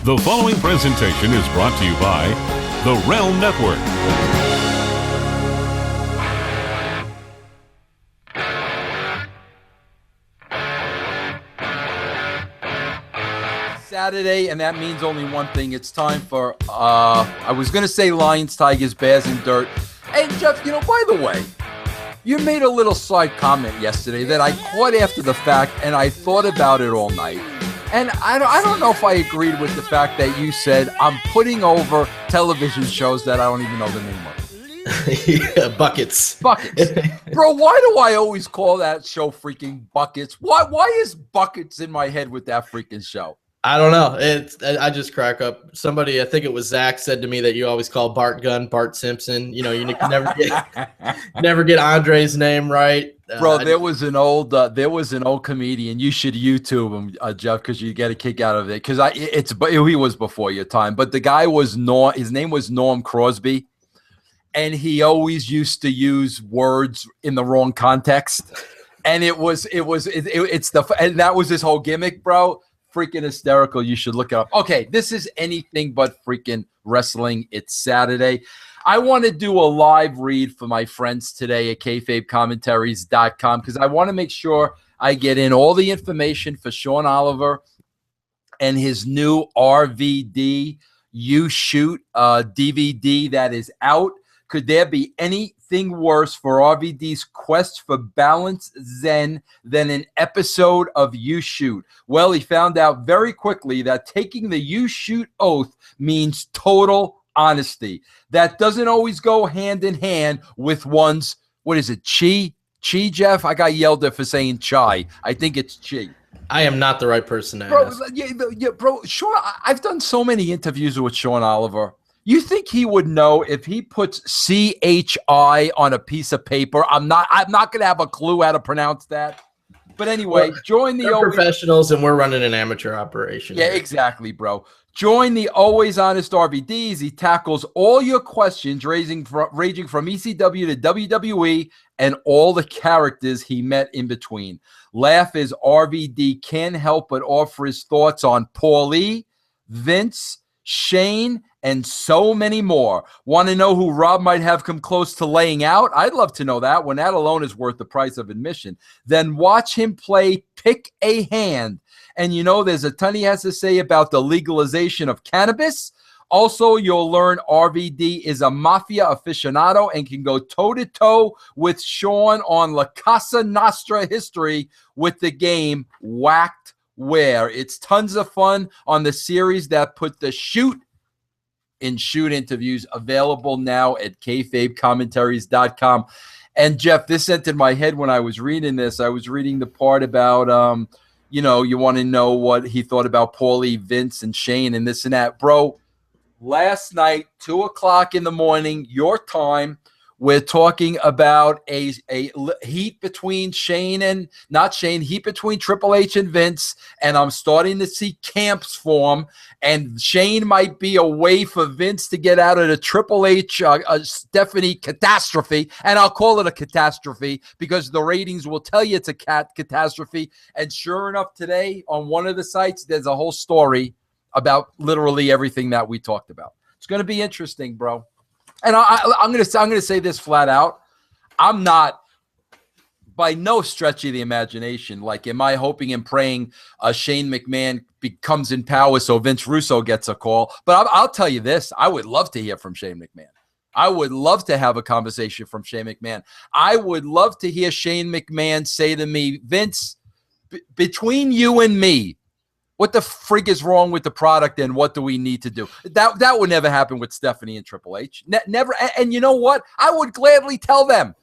The following presentation is brought to you by the Realm Network. Saturday, and that means only one thing. It's time for, I was going to say Lions, Tigers, Bears, and Dirt. And Jeff, by the way, you made a little side comment yesterday that I caught after the fact, and I thought about it all night. And I don't know if I agreed with the fact that you said I'm putting over television shows that I don't even know the name of. Yeah, Buckets. Buckets. Bro, why do I always call that show freaking Buckets? Why is Buckets in my head with that freaking show? I don't know. I just crack up. Somebody, I think it was Zach, said to me that you always call Bart Gunn Bart Simpson. You never get Andre's name right. Bro, there was an old comedian. You should YouTube him, Jeff, because you get a kick out of it. Because he was before your time, but the guy was His name was Norm Crosby, and he always used to use words in the wrong context, and that was his whole gimmick, bro. Freaking hysterical. You should look it up. Okay, this is Anything But Freakin Rasslin. It's Saturday. I want to do a live read for my friends today at kayfabecommentaries.com because I want to make sure I get in all the information for Sean Oliver and his new RVD You Shoot DVD that is out. Could there be anything worse for RVD's quest for balance zen than an episode of You Shoot? Well, he found out very quickly that taking the You Shoot oath means total honesty. That doesn't always go hand in hand with one's, what is it, chi? Chi, Jeff? I got yelled at for saying chai. I think it's chi. I am not the right person to ask. Bro, Sean, I've done so many interviews with Sean Oliver. You think he would know if he puts CHI on a piece of paper? I'm not going to have a clue how to pronounce that. But anyway, join the professionals, and we're running an amateur operation. Yeah, exactly, bro. Join the Always Honest RVDs. He tackles all your questions, ranging from ECW to WWE and all the characters he met in between. Laugh as RVD can't help but offer his thoughts on Paulie, Vince, Shane, and so many more. Want to know who Rob might have come close to laying out? I'd love to know that, when that alone is worth the price of admission. Then watch him play Pick a Hand. And there's a ton he has to say about the legalization of cannabis. Also, you'll learn RVD is a mafia aficionado and can go toe-to-toe with Sean on La Casa Nostra history with the game Whacked Where. It's tons of fun on the series that put the shoot in shoot interviews, available now at kayfabecommentaries.com. And Jeff, this entered my head when I was reading this. I was reading the part about, you want to know what he thought about Paulie, Vince, and Shane, and this and that. Bro, last night, 2:00 in the morning, your time, we're talking about a heat between heat between Triple H and Vince, and I'm starting to see camps form, and Shane might be a way for Vince to get out of the Triple H Stephanie catastrophe, and I'll call it a catastrophe because the ratings will tell you it's a catastrophe. And sure enough, today on one of the sites, there's a whole story about literally everything that we talked about. It's going to be interesting, bro. And I'm gonna say this flat out. I'm not, by no stretch of the imagination, like, am I hoping and praying Shane McMahon becomes in power so Vince Russo gets a call? But I'll tell you this. I would love to hear from Shane McMahon. I would love to have a conversation from Shane McMahon. I would love to hear Shane McMahon say to me, Vince, between you and me, what the frig is wrong with the product, and what do we need to do? That would never happen with Stephanie and Triple H. Never. And you know what? I would gladly tell them.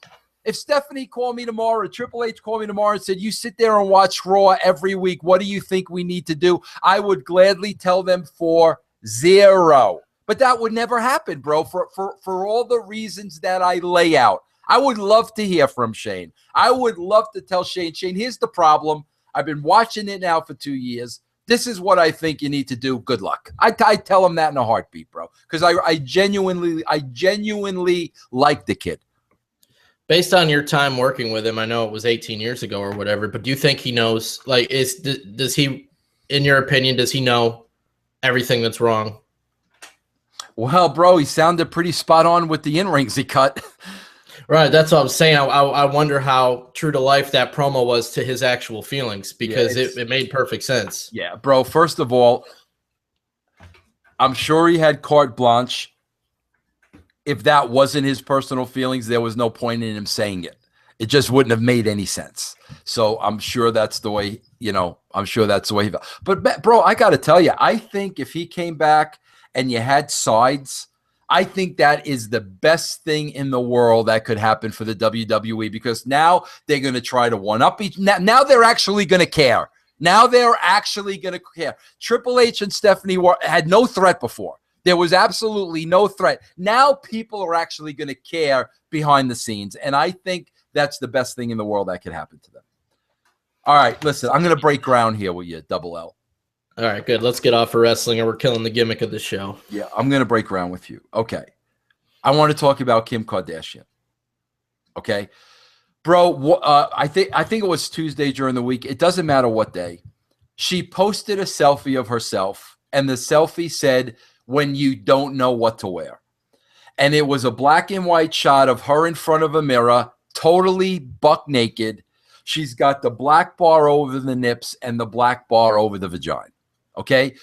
If Stephanie called me tomorrow or Triple H called me tomorrow and said, you sit there and watch Raw every week, what do you think we need to do? I would gladly tell them for zero. But that would never happen, bro, for all the reasons that I lay out. I would love to hear from Shane. I would love to tell Shane, here's the problem. I've been watching it now for 2 years. This is what I think you need to do. Good luck. I tell him that in a heartbeat, bro, because I genuinely like the kid. Based on your time working with him, I know it was 18 years ago or whatever, but do you think he knows, like, does he, in your opinion, does he know everything that's wrong. Well, bro, he sounded pretty spot on with the in-rings he cut. Right, that's what I'm saying. I wonder how true to life that promo was to his actual feelings, because it made perfect sense. Yeah, bro, first of all, I'm sure he had carte blanche. If that wasn't his personal feelings, there was no point in him saying it. It just wouldn't have made any sense. So I'm sure that's the way, I'm sure that's the way he felt. But, bro, I got to tell you, I think if he came back and you had sides, I think that is the best thing in the world that could happen for the WWE, because now they're going to try to one-up each. Now they're actually going to care. Now they're actually going to care. Triple H and Stephanie had no threat before. There was absolutely no threat. Now people are actually going to care behind the scenes, and I think that's the best thing in the world that could happen to them. All right, listen, I'm going to break ground here with you, Double L. All right, good. Let's get off of wrestling, or we're killing the gimmick of the show. Yeah, I'm going to break ground with you. Okay. I want to talk about Kim Kardashian. Okay. Bro, I think it was Tuesday during the week. It doesn't matter what day. She posted a selfie of herself, and the selfie said, "When you don't know what to wear." And it was a black and white shot of her in front of a mirror, totally buck naked. She's got the black bar over the nips and the black bar over the vagina. Okay.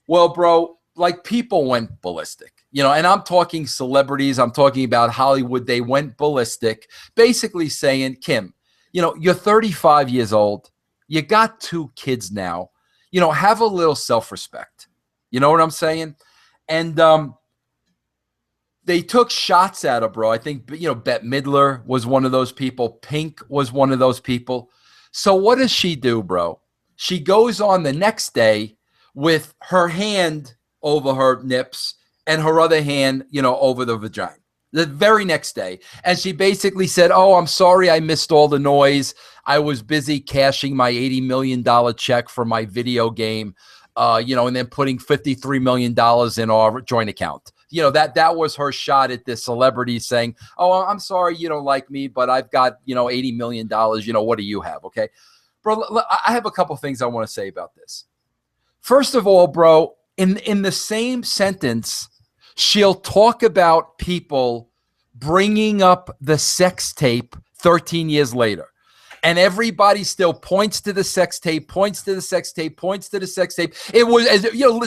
Well, bro, like, people went ballistic, and I'm talking celebrities. I'm talking about Hollywood. They went ballistic, basically saying, Kim, you're 35 years old. You got 2 kids now, have a little self-respect. You know what I'm saying? And, they took shots at her, bro. I think, Bette Midler was one of those people. Pink was one of those people. So what does she do, bro? She goes on the next day with her hand over her nips and her other hand, over the vagina. The very next day. And she basically said, "Oh, I'm sorry I missed all the noise. I was busy cashing my $80 million check for my video game, and then putting $53 million in our joint account." That was her shot at this celebrity saying, "Oh, I'm sorry you don't like me, but I've got, $80 million. What do you have?" Okay, bro, I have a couple things I want to say about this. First of all, bro, in the same sentence, she'll talk about people bringing up the sex tape 13 years later. And everybody still points to the sex tape, points to the sex tape, points to the sex tape. It was,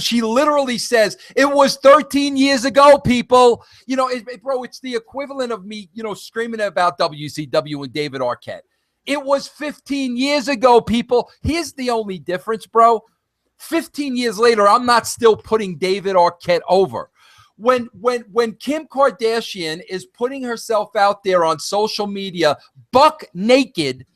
she literally says, it was 13 years ago, people. Bro, it's the equivalent of me, screaming about WCW and David Arquette. It was 15 years ago, people. Here's the only difference, bro. 15 years later, I'm not still putting David Arquette over. When Kim Kardashian is putting herself out there on social media, buck naked,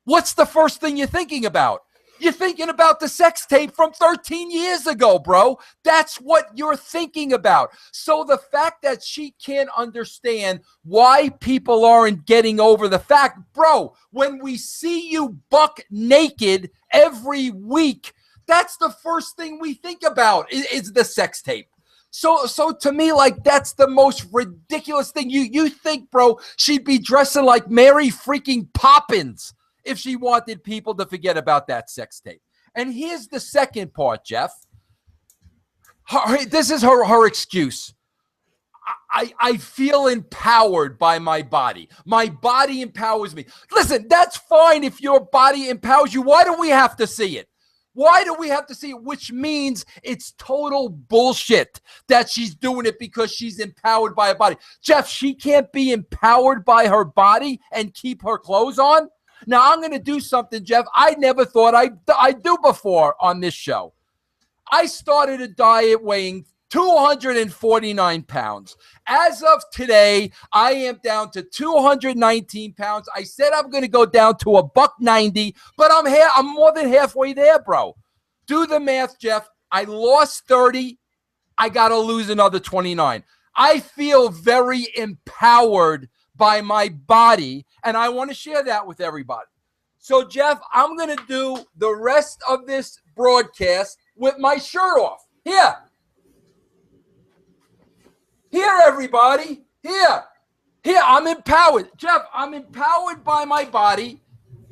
what's the first thing you're thinking about? You're thinking about the sex tape from 13 years ago, bro. That's what you're thinking about. So the fact that she can't understand why people aren't getting over the fact, bro, when we see you buck naked every week, that's the first thing we think about is the sex tape. So to me, like, that's the most ridiculous thing. You think, bro, she'd be dressing like Mary freaking Poppins if she wanted people to forget about that sex tape. And here's the second part, Jeff. This is her excuse. I feel empowered by my body. My body empowers me. Listen, that's fine if your body empowers you. Why do we have to see it? Why do we have to see it? Which means it's total bullshit that she's doing it because she's empowered by her body. Jeff, she can't be empowered by her body and keep her clothes on? Now, I'm going to do something, Jeff, I never thought I'd do before on this show. I started a diet weighing 249 pounds. As of today, I am down to 219 pounds. I said I'm going to go down to $190, but I'm more than halfway there, bro. Do the math, Jeff. I lost 30. I got to lose another 29. I feel very empowered by my body, and I want to share that with everybody. So, Jeff, I'm going to do the rest of this broadcast with my shirt off. Here, everybody. Here, I'm empowered. Jeff, I'm empowered by my body,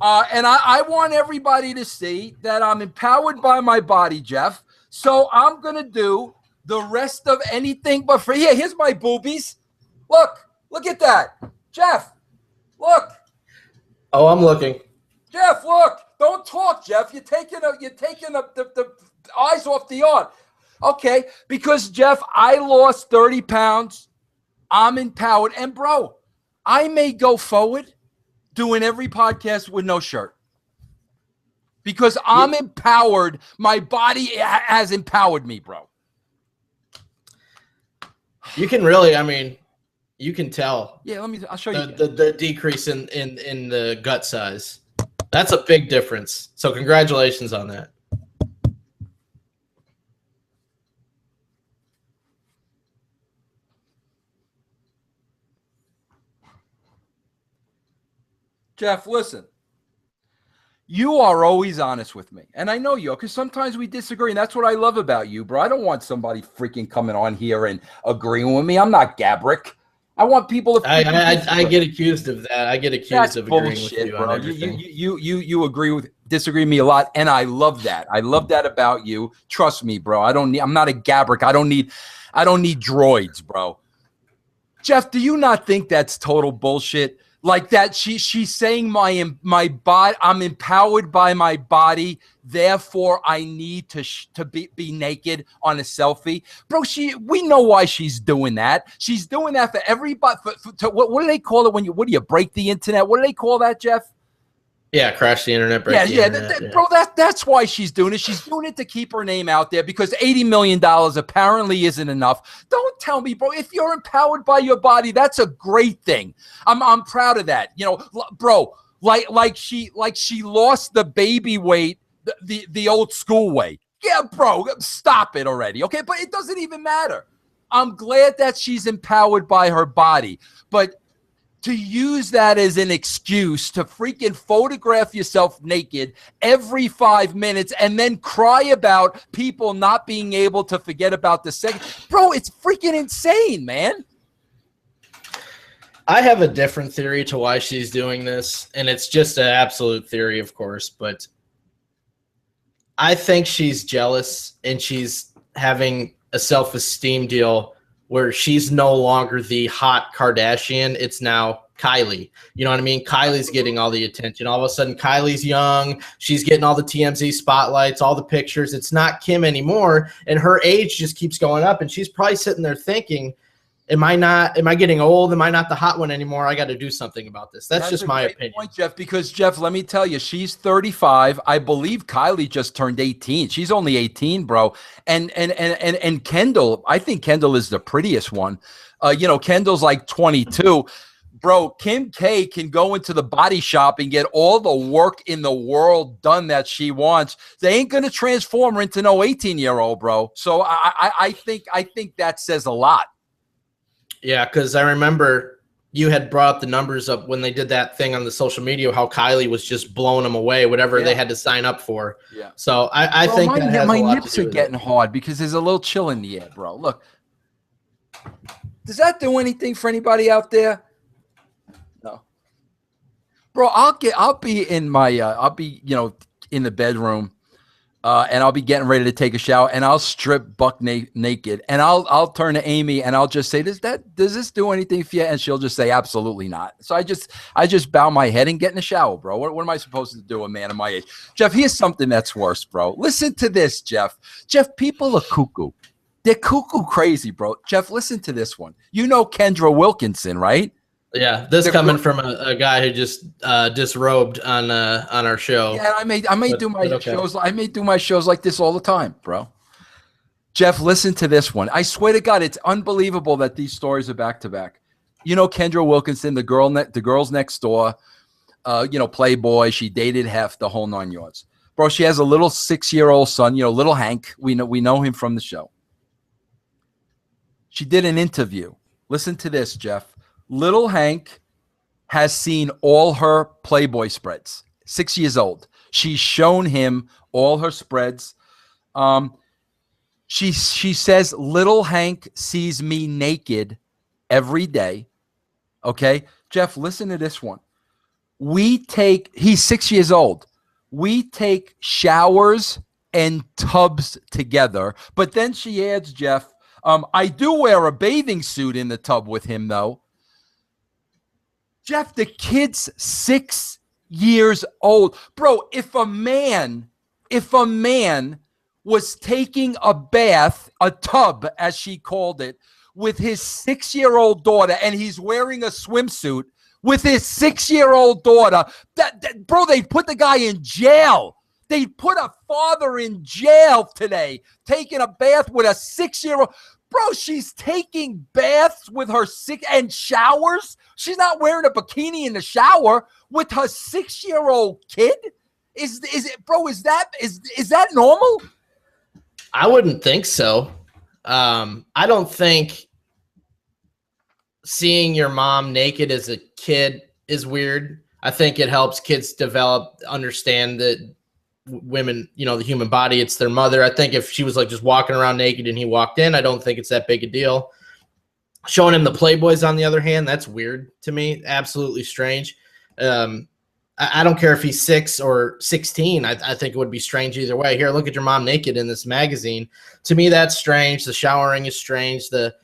and I want everybody to see that I'm empowered by my body, Jeff. So I'm going to do the rest of Anything But Free. Yeah, here's my boobies. Look at that. Jeff, look. Oh, I'm looking. Jeff, look. Don't talk, Jeff. You're taking the eyes off the art. Okay, because, Jeff, I lost 30 pounds. I'm empowered. And, bro, I may go forward doing every podcast with no shirt. Because I'm empowered. My body has empowered me, bro. You can really, I mean, you can tell. Yeah, I'll show you. The decrease in the gut size. That's a big difference. So congratulations on that. Jeff, listen. You are always honest with me. And I know you are, because sometimes we disagree, and that's what I love about you, bro. I don't want somebody freaking coming on here and agreeing with me. I'm not Gabrick. I want people to. I get accused of that. I get accused of agreeing bullshit, with you bro. on everything. You disagree with me a lot, and I love that. I love that about you. Trust me, bro. I'm not a Gabrick. I don't need droids, bro. Jeff, do you not think that's total bullshit? Like that, she's saying my body, I'm empowered by my body, therefore I need to be naked on a selfie, bro. We know why she's doing that. She's doing that for everybody. What do they call it when what do you break the internet? What do they call that, Jeff? Yeah, crash the internet. Break the internet, bro. That's why she's doing it. She's doing it to keep her name out there because $80 million apparently isn't enough. Don't tell me, bro. If you're empowered by your body, that's a great thing. I'm proud of that. You know, bro. Like she lost the baby weight, the old school way. Yeah, bro. Stop it already, okay? But it doesn't even matter. I'm glad that she's empowered by her body, but to use that as an excuse to freaking photograph yourself naked every 5 minutes and then cry about people not being able to forget about the second. Bro, it's freaking insane, man. I have a different theory to why she's doing this, and it's just an absolute theory, of course, but I think she's jealous and she's having a self-esteem deal where she's no longer the hot Kardashian. It's now Kylie. You know what I mean? Kylie's getting all the attention. All of a sudden, Kylie's young. She's getting all the TMZ spotlights, all the pictures. It's not Kim anymore. And her age just keeps going up. And she's probably sitting there thinking, am I getting old? Am I not the hot one anymore? I got to do something about this. That's just my opinion. Point, Jeff, because Jeff, let me tell you, she's 35. I believe Kylie just turned 18. She's only 18, bro. And Kendall, I think Kendall is the prettiest one. Kendall's like 22. Bro, Kim K can go into the body shop and get all the work in the world done that she wants. They ain't going to transform her into no 18-year-old, bro. So I think that says a lot. Yeah, because I remember you had brought the numbers up when they did that thing on the social media, how Kylie was just blowing them away, whatever they had to sign up for. Yeah. So I think that has my a lot nips to do are with getting it. hard because there's a little chill in the air, bro. Look. Does that do anything for anybody out there? No. Bro, I'll be in my in the bedroom. And I'll be getting ready to take a shower, and I'll strip buck naked, and I'll turn to Amy, and I'll just say, does this do anything for you? And she'll just say, absolutely not. So I just bow my head and get in the shower, bro. What am I supposed to do, a man of my age? Jeff, here's something that's worse, bro. Listen to this, Jeff. Jeff, people are cuckoo. They're cuckoo crazy, bro. Jeff, listen to this one. You know Kendra Wilkenson, right? Yeah, this coming from a guy who just disrobed on our show. Yeah, I may do my shows. I may do my shows like this all the time, bro. Jeff, listen to this one. I swear to God, it's unbelievable that these stories are back to back. You know Kendra Wilkenson, the girls next door. Playboy. She dated Hef, the whole 9 yards, bro. She has a little 6-year-old son. Little Hank. We know him from the show. She did an interview. Listen to this, Jeff. Little Hank has seen all her Playboy spreads. 6 years old. She's shown him all her spreads. She says little Hank sees me naked every day. Okay, Jeff, listen to this one. He's 6 years old. We take showers and tubs together. But then she adds, Jeff, I do wear a bathing suit in the tub with him, though. Jeff, the kid's 6 years old. Bro, if a man was taking a bath, a tub, as she called it, with his 6-year-old daughter, and he's wearing a swimsuit with his 6-year-old daughter, bro, they put the guy in jail. They put a father in jail today, taking a bath with a 6-year-old. Bro, she's taking baths with her and showers. She's not wearing a bikini in the shower with her 6-year-old kid. Is it, bro? Is that normal? I wouldn't think so. I don't think seeing your mom naked as a kid is weird. I think it helps kids develop, understand that women, the human body, it's their mother. I think if she was like just walking around naked and he walked in, I don't think it's that big a deal. Showing him the Playboys, on the other hand, that's weird to me. Absolutely strange. I don't care if he's 6 or 16. I think it would be strange either way. Here, look at your mom naked in this magazine. To me, that's strange. The showering is strange. The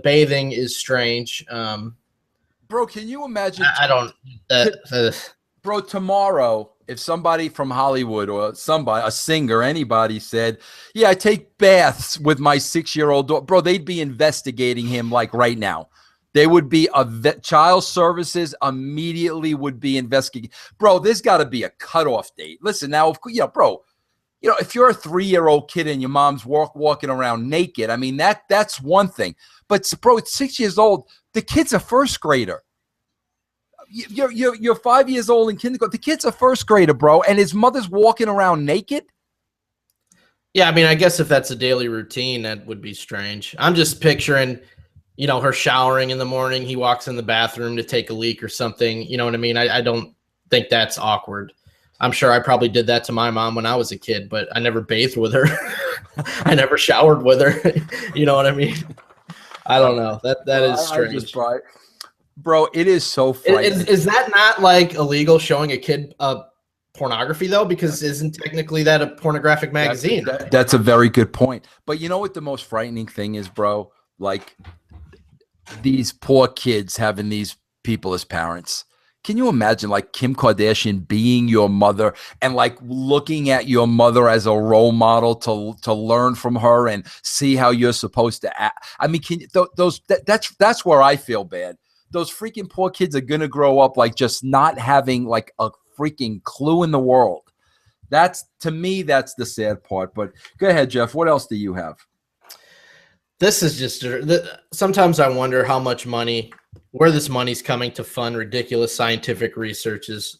bathing is strange. Bro, can you imagine? I don't. Bro, tomorrow, if somebody from Hollywood or somebody, a singer, anybody said, yeah, I take baths with my 6-year-old daughter, bro, they'd be investigating him like right now. They would be child services immediately would be investigating. Bro, there's got to be a cutoff date. Listen, now, bro, if you're a 3-year-old kid and your mom's walking around naked, I mean, that's one thing. But, bro, it's 6 years old. The kid's a first grader. You're 5 years old in kindergarten. The kid's a first grader, bro, and his mother's walking around naked? Yeah, I mean, I guess if that's a daily routine, that would be strange. I'm just picturing – her showering in the morning. He walks in the bathroom to take a leak or something. You know what I mean? I don't think that's awkward. I'm sure I probably did that to my mom when I was a kid, but I never bathed with her. I never showered with her. You know what I mean? I don't know. That is strange. Bro, it is so frightening. Is that not like illegal, showing a kid pornography though? Because isn't technically that a pornographic magazine? That's a very good point. But you know what the most frightening thing is, bro? Like, these poor kids having these people as parents. Can you imagine like Kim Kardashian being your mother and like looking at your mother as a role model to learn from her and see how you're supposed to act? I mean, that's where I feel bad. Those freaking poor kids are gonna grow up like just not having like a freaking clue in the world. To me, that's the sad part. But go ahead, Jeff. What else do you have? This is just sometimes I wonder how much money, where this money's coming to fund ridiculous scientific research.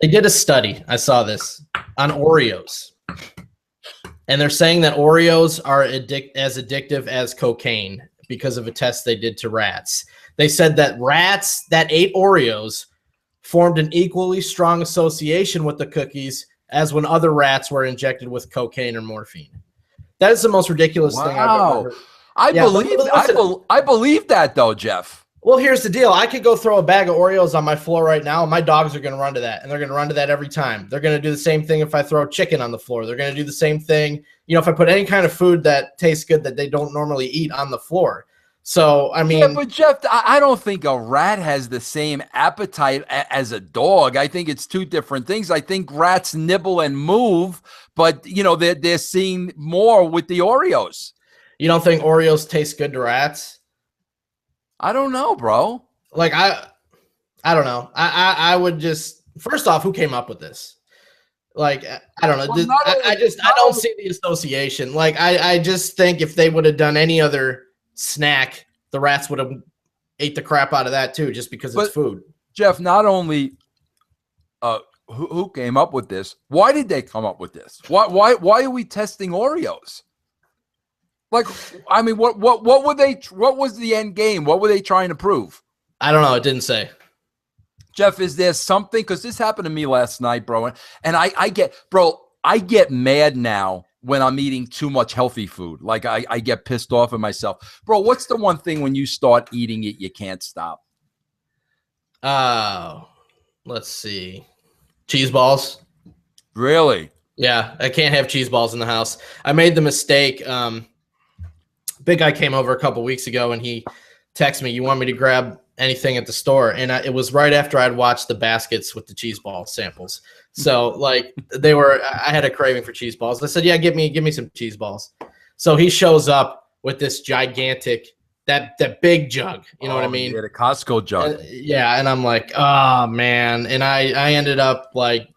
They did a study, I saw this, on Oreos. And they're saying that Oreos are as addictive as cocaine because of a test they did to rats. They said that rats that ate Oreos formed an equally strong association with the cookies as when other rats were injected with cocaine or morphine. That is the most ridiculous thing I've ever heard. I believe that though, Jeff. Well, here's the deal. I could go throw a bag of Oreos on my floor right now, and my dogs are going to run to that, and they're going to run to that every time. They're going to do the same thing if I throw chicken on the floor. They're going to do the same thing, if I put any kind of food that tastes good that they don't normally eat on the floor. So, I mean... Yeah, but Jeff, I don't think a rat has the same appetite as a dog. I think it's two different things. I think rats nibble and move, but, they're seeing more with the Oreos. You don't think Oreos taste good to rats? I don't know, bro. Like, I don't know. I would just... First off, who came up with this? Like, I don't know. Well, I don't see the association. Like, I just think if they would have done any other snack, the rats would have ate the crap out of that too, just because it's food. Jeff, not only who came up with this, why did they come up with this? Why are we testing Oreos? Like, I mean, what was the end game? What were they trying to prove? I don't know. It didn't say. Jeff, is there something? Because this happened to me last night, bro. And I get mad now when I'm eating too much healthy food. Like, I get pissed off at myself. Bro, what's the one thing when you start eating it, you can't stop? Let's see. Cheese balls. Really? Yeah, I can't have cheese balls in the house. I made the mistake. Big guy came over a couple weeks ago and he texted me, "You want me to grab anything at the store?" And it was right after I'd watched the baskets with the cheese ball samples. So like I had a craving for cheese balls. I said, "Yeah, give me some cheese balls." So he shows up with this gigantic, that big jug. You know what I mean? Yeah, the Costco jug. Yeah, and I'm like, oh man, and I ended up like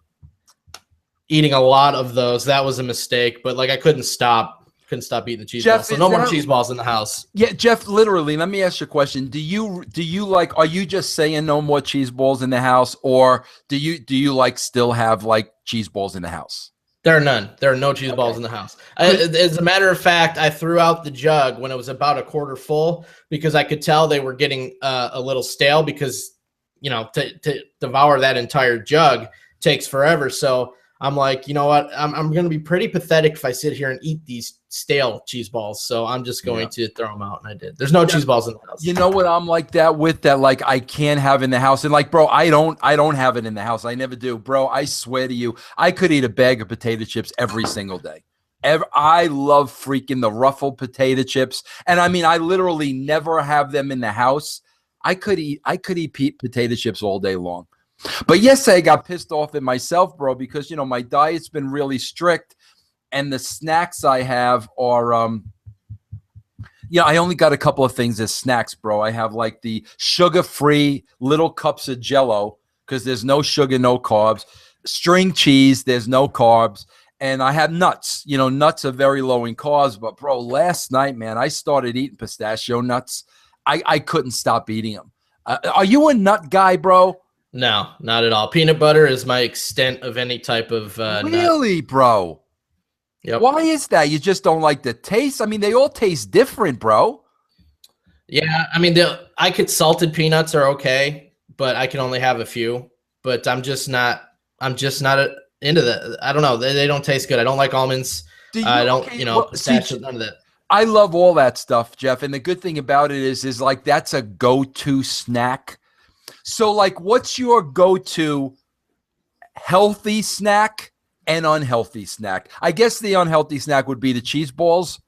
eating a lot of those. That was a mistake, but like I couldn't stop eating the cheese Jeff, balls. So no more cheese balls in the house. Yeah, Jeff, literally, let me ask you a question. Do you like, are you just saying no more cheese balls in the house, or do you like still have like cheese balls in the house? There are none. There are no cheese balls in the house. As a matter of fact, I threw out the jug when it was about a quarter full because I could tell they were getting a little stale because, you know, to devour that entire jug takes forever. So I'm like, you know what? I'm going to be pretty pathetic if I sit here and eat these stale cheese balls. So I'm just going to throw them out, and I did. There's no cheese balls in the house. You know what I'm like that with, that like I can't have in the house, and like, bro, I don't have it in the house. I never do, bro. I swear to you, I could eat a bag of potato chips every single day. I love freaking the Ruffled potato chips, and I mean, I literally never have them in the house. I could eat potato chips all day long. But yesterday I got pissed off at myself, bro, because, you know, my diet's been really strict, and the snacks I have are, I only got a couple of things as snacks, bro. I have like the sugar-free little cups of Jell-O because there's no sugar, no carbs. String cheese, there's no carbs. And I have nuts. You know, nuts are very low in carbs. But, bro, last night, man, I started eating pistachio nuts. I couldn't stop eating them. Are you a nut guy, bro? No, not at all. Peanut butter is my extent of any type of really, nut. Bro? Yep. Why is that? You just don't like the taste? I mean, they all taste different, bro. Yeah, I mean, I could salted peanuts are okay, but I can only have a few. But I'm just not into that. I don't know. They don't taste good. I don't like almonds. I don't, pistachio, none of that. I love all that stuff, Jeff. And the good thing about it is like that's a go-to snack. So, like, what's your go-to healthy snack and unhealthy snack? I guess the unhealthy snack would be the cheese balls.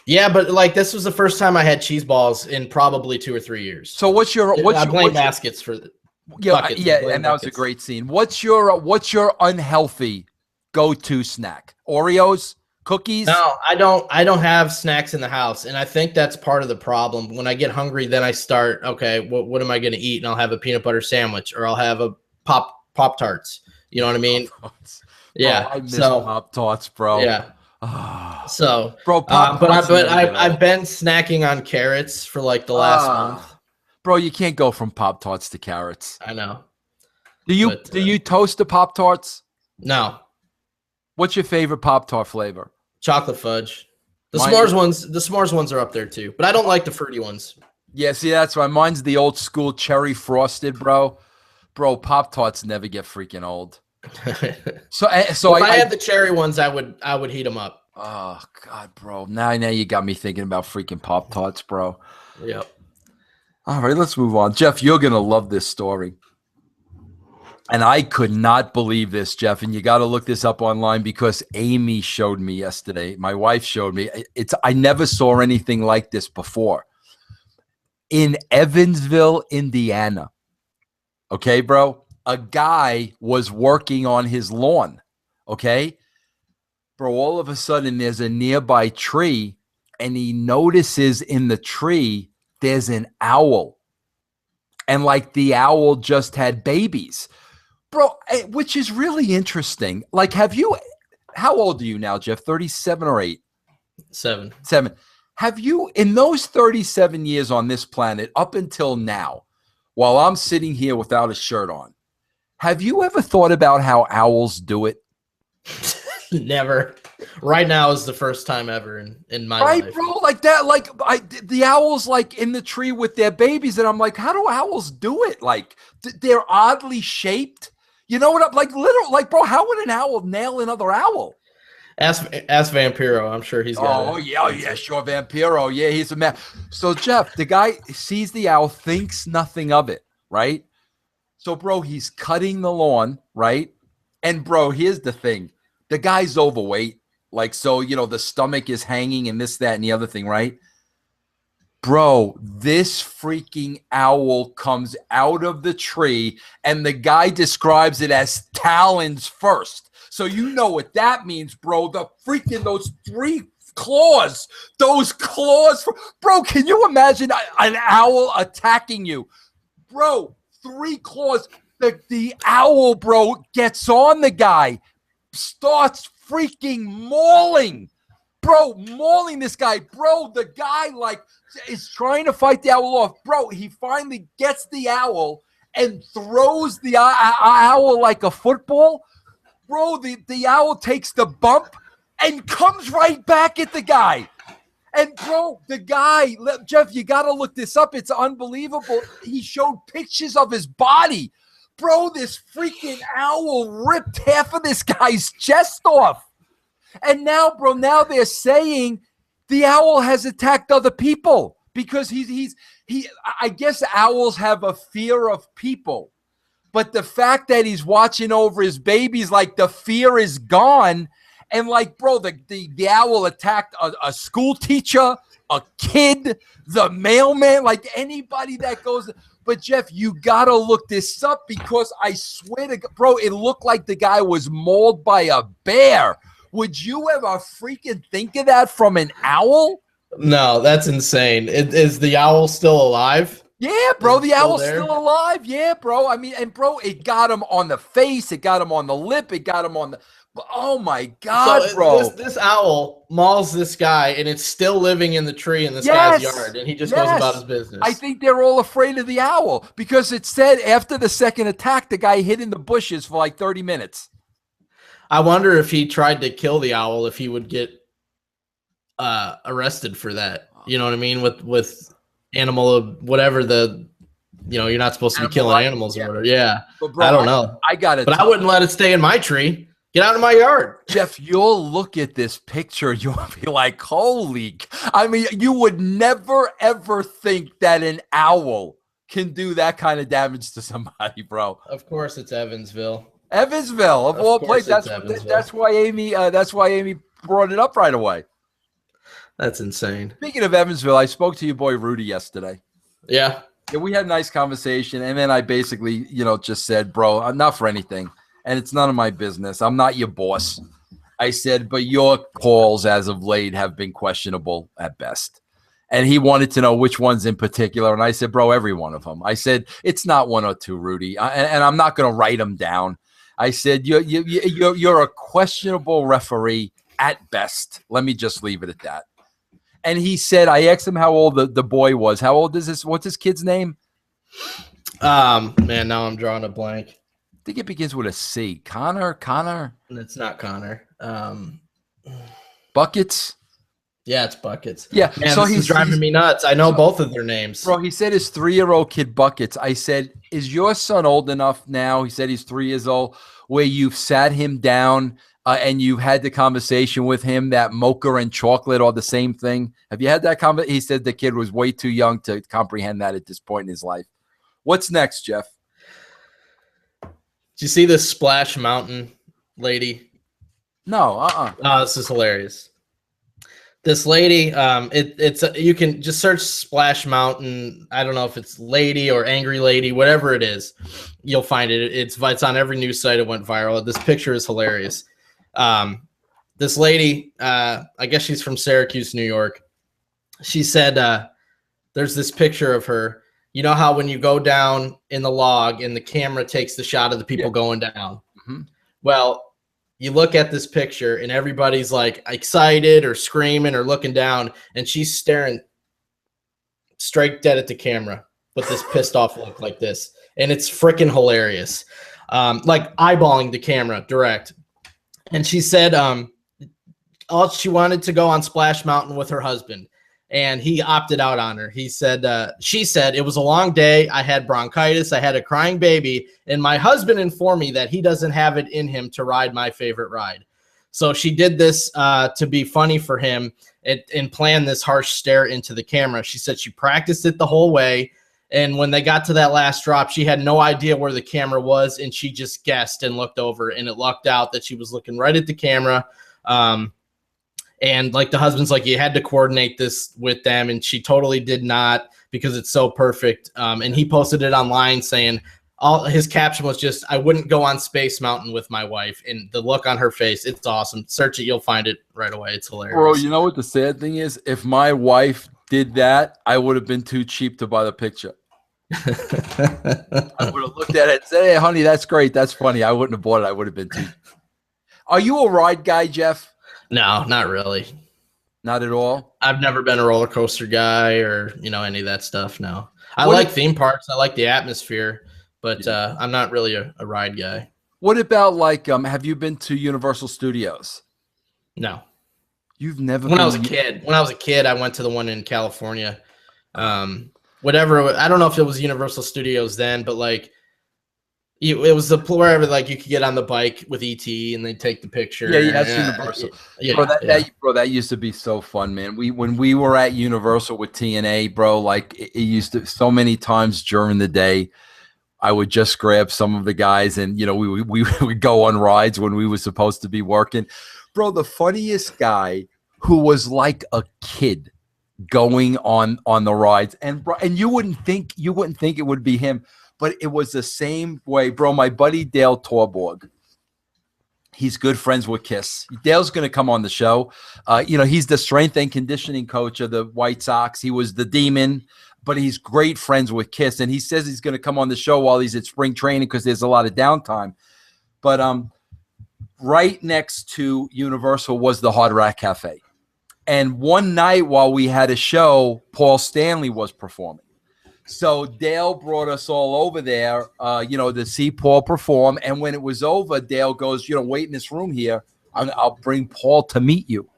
Yeah, but like this was the first time I had cheese balls in probably 2 or 3 years. So I blame baskets for buckets. And that was a great scene. What's your unhealthy go-to snack? Oreos? Cookies? No, I don't have snacks in the house, and I think that's part of the problem. When I get hungry, then I start, okay, what am I going to eat? And I'll have a peanut butter sandwich, or I'll have a Pop-Tarts. You know what I mean? Pop-Tarts. Yeah. I miss Pop-Tarts, bro. Yeah. So, bro, but I've been snacking on carrots for like the last month. Bro, you can't go from Pop-Tarts to carrots. I know. Do you toast the Pop-Tarts? No. What's your favorite Pop-Tart flavor? Chocolate fudge. The s'mores ones are up there too, but I don't like the fruity ones. Yeah, see, that's why mine's the old school cherry frosted, bro. Bro, Pop-Tarts never get freaking old. So if I had the cherry ones, I would heat them up. Oh God, bro. Now you got me thinking about freaking Pop-Tarts, bro. Yep. All right, let's move on. Jeff, you're gonna love this story. And I could not believe this, Jeff. And you got to look this up online because Amy showed me yesterday. My wife showed me. I never saw anything like this before. In Evansville, Indiana. Okay, bro. A guy was working on his lawn. Okay. Bro, all of a sudden there's a nearby tree and he notices in the tree there's an owl. And like the owl just had babies. Bro, which is really interesting. Like, how old are you now, Jeff? 37 or 8? 7. 7. Have you, in those 37 years on this planet, up until now, while I'm sitting here without a shirt on, have you ever thought about how owls do it? Never. Right now is the first time ever in my life. Right, bro? Like that, the owls like in the tree with their babies, and I'm like, how do owls do it? Like, they're oddly shaped. You know what? Bro, how would an owl nail another owl? Ask Vampiro. I'm sure he's got Oh, yeah, sure, Vampiro. Yeah, he's a man. So, Jeff, the guy sees the owl, thinks nothing of it, right? So, bro, he's cutting the lawn, right? And bro, here's the thing. The guy's overweight. Like, so, you know, the stomach is hanging and this, that, and the other thing, right? Bro, this freaking owl comes out of the tree and the guy describes it as talons first. So you know what that means, bro. The freaking, those 3 claws, bro, can you imagine an owl attacking you? Bro, 3 claws. The owl, bro, gets on the guy, starts freaking mauling. Bro, mauling this guy. Bro, the guy, like, is trying to fight the owl off. Bro, he finally gets the owl and throws the owl like a football. Bro, the owl takes the bump and comes right back at the guy. And, bro, the guy, Jeff, you got to look this up. It's unbelievable. He showed pictures of his body. Bro, this freaking owl ripped half of this guy's chest off. And now, bro, now they're saying the owl has attacked other people because I guess owls have a fear of people. But the fact that he's watching over his babies, like, the fear is gone. And, like, bro, the owl attacked a school teacher, a kid, the mailman, like anybody that goes. But, Jeff, you got to look this up because I swear to God, bro, it looked like the guy was mauled by a bear. Would you ever freaking think of that from an owl? No, that's insane. Is the owl still alive? Yeah, bro, the owl's still alive. Yeah, bro. I mean, and, bro, it got him on the face. It got him on the lip. It got him on the – oh, my God, so bro. This owl mauls this guy, and it's still living in the tree in this guy's yard, and he just goes about his business. I think they're all afraid of the owl because it said after the second attack, the guy hid in the bushes for like 30 minutes. I wonder if he tried to kill the owl, if he would get arrested for that. You know what I mean? With animal, whatever you're not supposed to be killing animals or whatever. Yeah. But bro, I don't know. I got it. But I wouldn't let it stay in my tree. Get out of my yard. Jeff, you'll look at this picture. You'll be like, holy. I mean, you would never, ever think that an owl can do that kind of damage to somebody, bro. Of course, it's Evansville. Evansville, of all places. That's why Amy brought it up right away. That's insane. Speaking of Evansville, I spoke to your boy Rudy yesterday. Yeah. Yeah, we had a nice conversation, and then I basically, just said, bro, I'm not for anything. And it's none of my business. I'm not your boss. I said, but your calls as of late have been questionable at best. And he wanted to know which ones in particular. And I said, bro, every one of them. I said, it's not 1 or 2, Rudy. And I'm not going to write them down. I said, you're a questionable referee at best. Let me just leave it at that. And he said, I asked him how old the boy was. How old is this? What's his kid's name? Man, now I'm drawing a blank. I think it begins with a C. Connor? It's not Connor. Buckets? Yeah, it's Buckets. Yeah. Man, so he's driving me nuts. I know both of their names. Bro, he said his 3-year-old kid Buckets. I said, is your son old enough now? He said he's 3 years old, where you've sat him down and you've had the conversation with him that mocha and chocolate are the same thing. Have you had that conversation? He said the kid was way too young to comprehend that at this point in his life. What's next, Jeff? Did you see this Splash Mountain lady? No, Oh, this is hilarious. This lady, you can just search Splash Mountain. I don't know if it's lady or angry lady, whatever it is, you'll find it. It's on every news site. It went viral. This picture is hilarious. This lady, I guess she's from Syracuse, New York. She said, there's this picture of her. You know how when you go down in the log and the camera takes the shot of the people going down? Mm-hmm. Well, you look at this picture and everybody's like excited or screaming or looking down, and she's staring straight dead at the camera with this pissed off look like this. And it's freaking hilarious. Like eyeballing the camera direct. And she said she wanted to go on Splash Mountain with her husband. And he opted out on her. She said, it was a long day. I had bronchitis. I had a crying baby. And my husband informed me that he doesn't have it in him to ride my favorite ride. So she did this to be funny for him and plan this harsh stare into the camera. She said she practiced it the whole way. And when they got to that last drop, she had no idea where the camera was, and she just guessed and looked over, and it lucked out that she was looking right at the camera. And like the husband's like, you had to coordinate this with them, and she totally did not because it's so perfect. And he posted it online saying his caption was just, I wouldn't go on Space Mountain with my wife. And the look on her face, it's awesome. Search it, you'll find it right away. It's hilarious. Bro, you know what the sad thing is? If my wife did that, I would have been too cheap to buy the picture. I would have looked at it and said, hey, honey, that's great. That's funny. I wouldn't have bought it. I would have been too. Are you a ride guy, Jeff? No, not really. Not at all? I've never been a roller coaster guy or, any of that stuff. No. I like theme parks. I like the atmosphere, but I'm not really a ride guy. What about have you been to Universal Studios? No. You've never When I was a kid, I went to the one in California. Whatever. I don't know if it was Universal Studios then, but it was the wherever you could get on the bike with ET and they take the picture. Yeah, that's Universal. Yeah, bro, that used to be so fun, man. When we were at Universal with TNA, bro, it used to so many times during the day. I would just grab some of the guys and we would go on rides when we were supposed to be working. Bro, the funniest guy who was like a kid going on the rides, and you wouldn't think it would be him, but it was the same way, bro. My buddy Dale Torborg, he's good friends with Kiss. Dale's going to come on the show. He's the strength and conditioning coach of the White Sox. He was the Demon, but he's great friends with Kiss, and he says he's going to come on the show while he's at spring training because there's a lot of downtime. But right next to Universal was the Hard Rock Cafe. And one night while we had a show, Paul Stanley was performing. So Dale brought us all over there, to see Paul perform. And when it was over, Dale goes, wait in this room here. I'll bring Paul to meet you.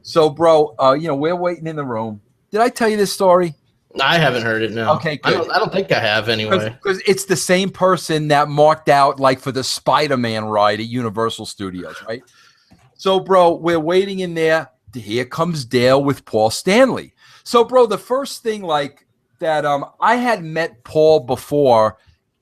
So, bro, we're waiting in the room. Did I tell you this story? I haven't heard it, no. Okay, good. I don't think I have anyway. Because it's the same person that marked out for the Spider-Man ride at Universal Studios, right? So, bro, we're waiting in there. Here comes Dale with Paul Stanley. So, bro, the first thing that I had met Paul before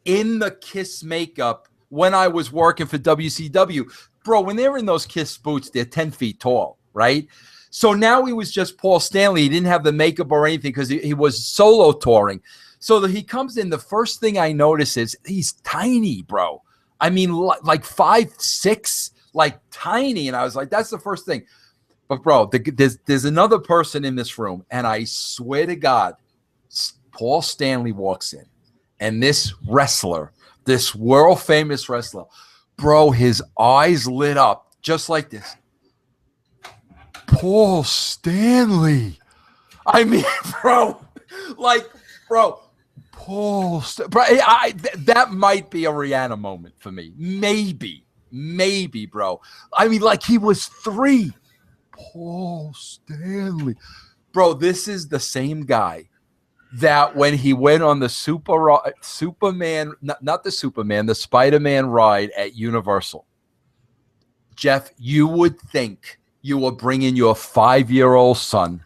in the Kiss makeup when I was working for WCW. Bro, when they're in those Kiss boots, they're 10 feet tall, right? So now he was just Paul Stanley. He didn't have the makeup or anything because he was solo touring. So that he comes in, the first thing I notice is he's tiny, bro. I mean, 5'6", tiny. And I was like, that's the first thing. But, bro, there's another person in this room, and I swear to God, Paul Stanley walks in, and this wrestler, this world-famous wrestler, bro, his eyes lit up just like this. Paul Stanley. I mean, bro, Paul that might be a Rihanna moment for me. Maybe, bro. I mean, he was 3. Paul Stanley. Bro, this is the same guy that when he went on the Superman, not the Superman, the Spider-Man ride at Universal. Jeff, you would think you were bringing your 5-year-old son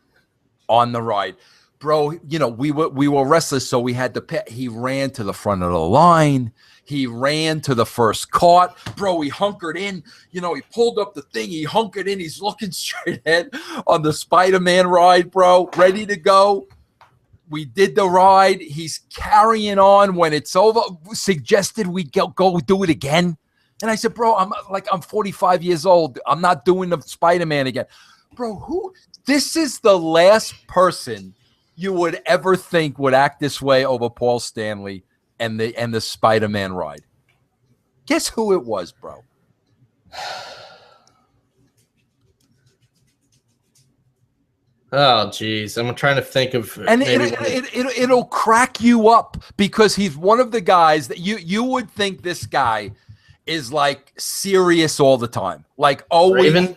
on the ride. Bro, we were wrestlers, so we had to pet. He ran to the front of the line. He ran to the first cart. Bro, he hunkered in. He pulled up the thing. He hunkered in. He's looking straight ahead on the Spider-Man ride, bro, ready to go. We did the ride. He's carrying on. When it's over, suggested we go do it again. And I said, bro, I'm 45 years old. I'm not doing the Spider-Man again. Bro, this is the last person you would ever think would act this way over Paul Stanley and the Spider-Man ride. Guess who it was, bro? Oh, geez. I'm trying to think of... And it'll crack you up because he's one of the guys that you would think this guy is serious all the time. Always. Raven?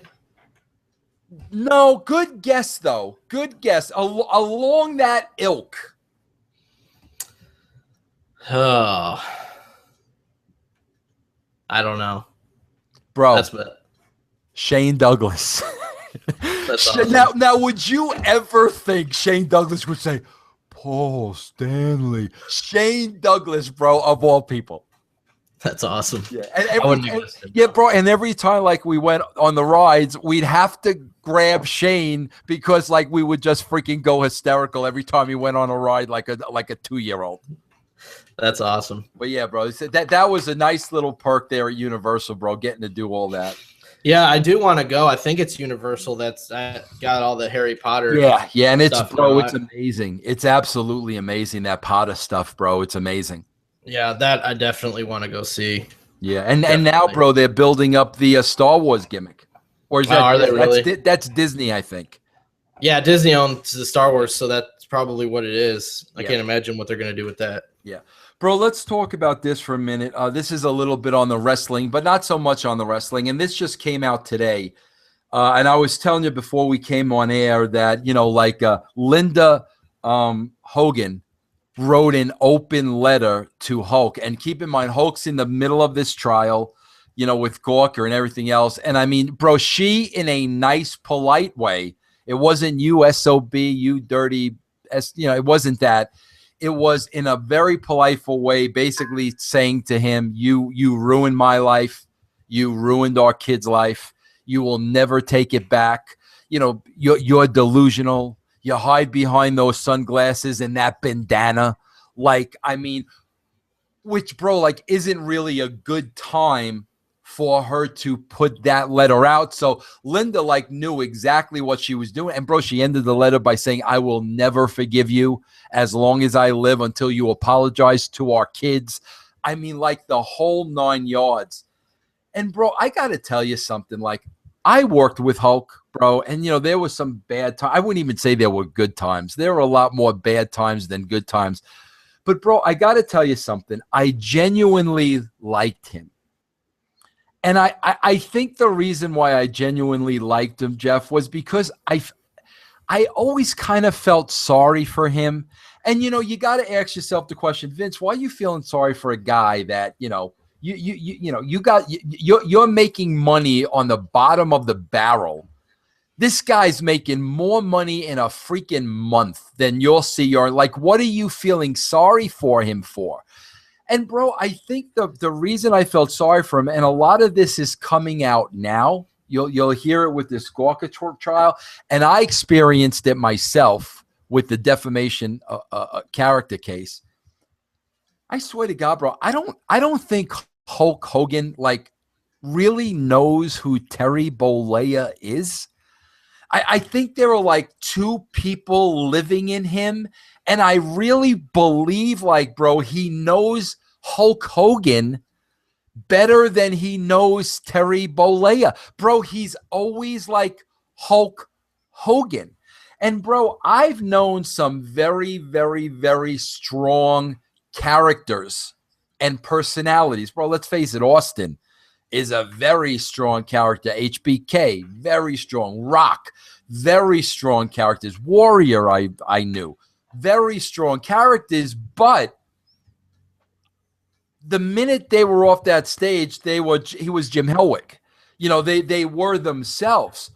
No, good guess, though. Good guess. Along that ilk. Oh, I don't know, bro. That's bad. Shane Douglas. That's awesome. Now, would you ever think Shane Douglas would say, Paul Stanley. Shane Douglas, bro, of all people. That's awesome. Yeah, bro. And every time like we went on the rides, we'd have to grab Shane because like we would just freaking go hysterical every time he went on a ride like a 2-year-old. That's awesome. But yeah, bro, that was a nice little perk there at Universal, bro, getting to do all that. Yeah, I do want to go. I think it's Universal that's got all the Harry Potter. Yeah, and it's amazing. It's absolutely amazing, that Potter stuff, bro. It's amazing. Yeah, that I definitely want to go see. Yeah, and now, bro, they're building up the Star Wars gimmick. Or is that are they really? That's Disney, I think. Yeah, Disney owns the Star Wars, so that's probably what it is. I can't imagine what they're going to do with that. Yeah. Bro, let's talk about this for a minute. This is a little bit on the wrestling, but not so much on the wrestling. And this just came out today. And I was telling you before we came on air that, Linda Hogan wrote an open letter to Hulk. And keep in mind, Hulk's in the middle of this trial, with Gawker and everything else. And I mean, bro, she, in a nice, polite way, it wasn't you SOB, you dirty, it wasn't that. It was in a very polite way, basically saying to him, you ruined my life. You ruined our kid's life. You will never take it back. You're delusional. You hide behind those sunglasses and that bandana. Like, I mean, which, bro, like, isn't really a good time for her to put that letter out. So Linda like knew exactly what she was doing. And bro, she ended the letter by saying, I will never forgive you as long as I live until you apologize to our kids. I mean, like the whole 9 yards. And bro, I got to tell you something. Like, I worked with Hulk, bro. And there was some bad times. I wouldn't even say there were good times. There were a lot more bad times than good times. But bro, I got to tell you something. I genuinely liked him. And I think the reason why I genuinely liked him, Jeff, was because I always kind of felt sorry for him. And, you got to ask yourself the question, Vince, why are you feeling sorry for a guy that, you're making money on the bottom of the barrel. This guy's making more money in a freaking month than you'll see. Or like, what are you feeling sorry for him for? And, bro, I think the reason I felt sorry for him, and a lot of this is coming out now, you'll hear it with this Gawker trial, and I experienced it myself with the defamation character case. I swear to God, bro, I don't think Hulk Hogan, like, really knows who Terry Bollea is. I think there are, like, two people living in him, and I really believe, like, bro, he knows Hulk Hogan better than he knows Terry Bollea. Bro, he's always like Hulk Hogan. And, bro, I've known some very, very, very strong characters and personalities. Bro, let's face it, Austin is a very strong character. HBK, very strong. Rock, very strong characters. Warrior, I knew. Very strong characters, but the minute they were off that stage, he was Jim Hellwick. They were themselves.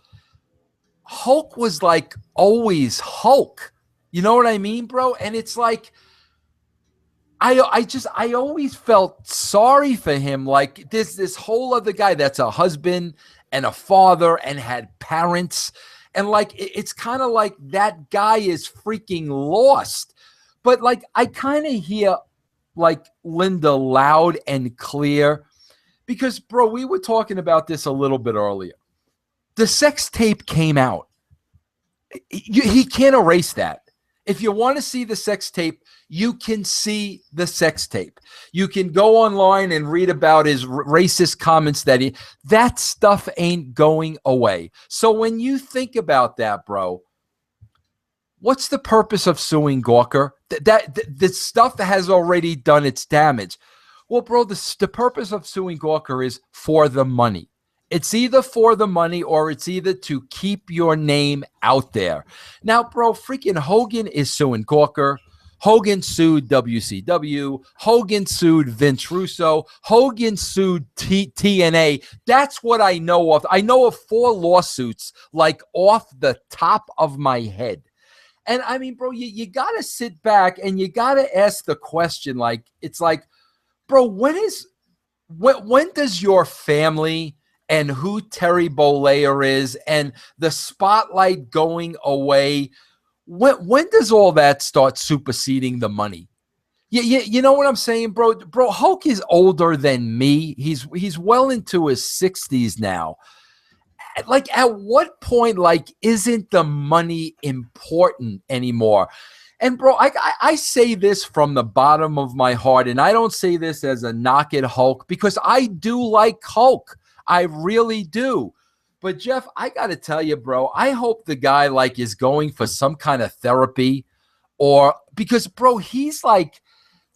Hulk was like always Hulk. You know what I mean, bro? And it's like I always felt sorry for him. Like this whole other guy that's a husband and a father and had parents. And like it's kind of like that guy is freaking lost. But like I kind of hear like Linda loud and clear because, bro, we were talking about this a little bit earlier. The sex tape came out. He can't erase that. If you want to see the sex tape, you can see the sex tape. You can go online and read about his racist comments that stuff ain't going away. So when you think about that, bro, what's the purpose of suing Gawker? The stuff has already done its damage. Well, bro, the purpose of suing Gawker is for the money. It's either for the money or it's either to keep your name out there. Now, bro, freaking Hogan is suing Gawker. Hogan sued WCW. Hogan sued Vince Russo. Hogan sued TNA. That's what I know of. I know of 4 lawsuits, like off the top of my head. And I mean, bro, you got to sit back and you got to ask the question. Like, it's like, bro, when does your family and who Terry Bollea is and the spotlight going away, when does all that start superseding the money? You know what I'm saying, bro? Bro, Hulk is older than me. He's well into his 60s now. Like, at what point, like, isn't the money important anymore? And, bro, I say this from the bottom of my heart, and I don't say this as a knock at Hulk, because I do like Hulk. I really do. But, Jeff, I got to tell you, bro, I hope the guy, like, is going for some kind of therapy, or because, bro, he's like,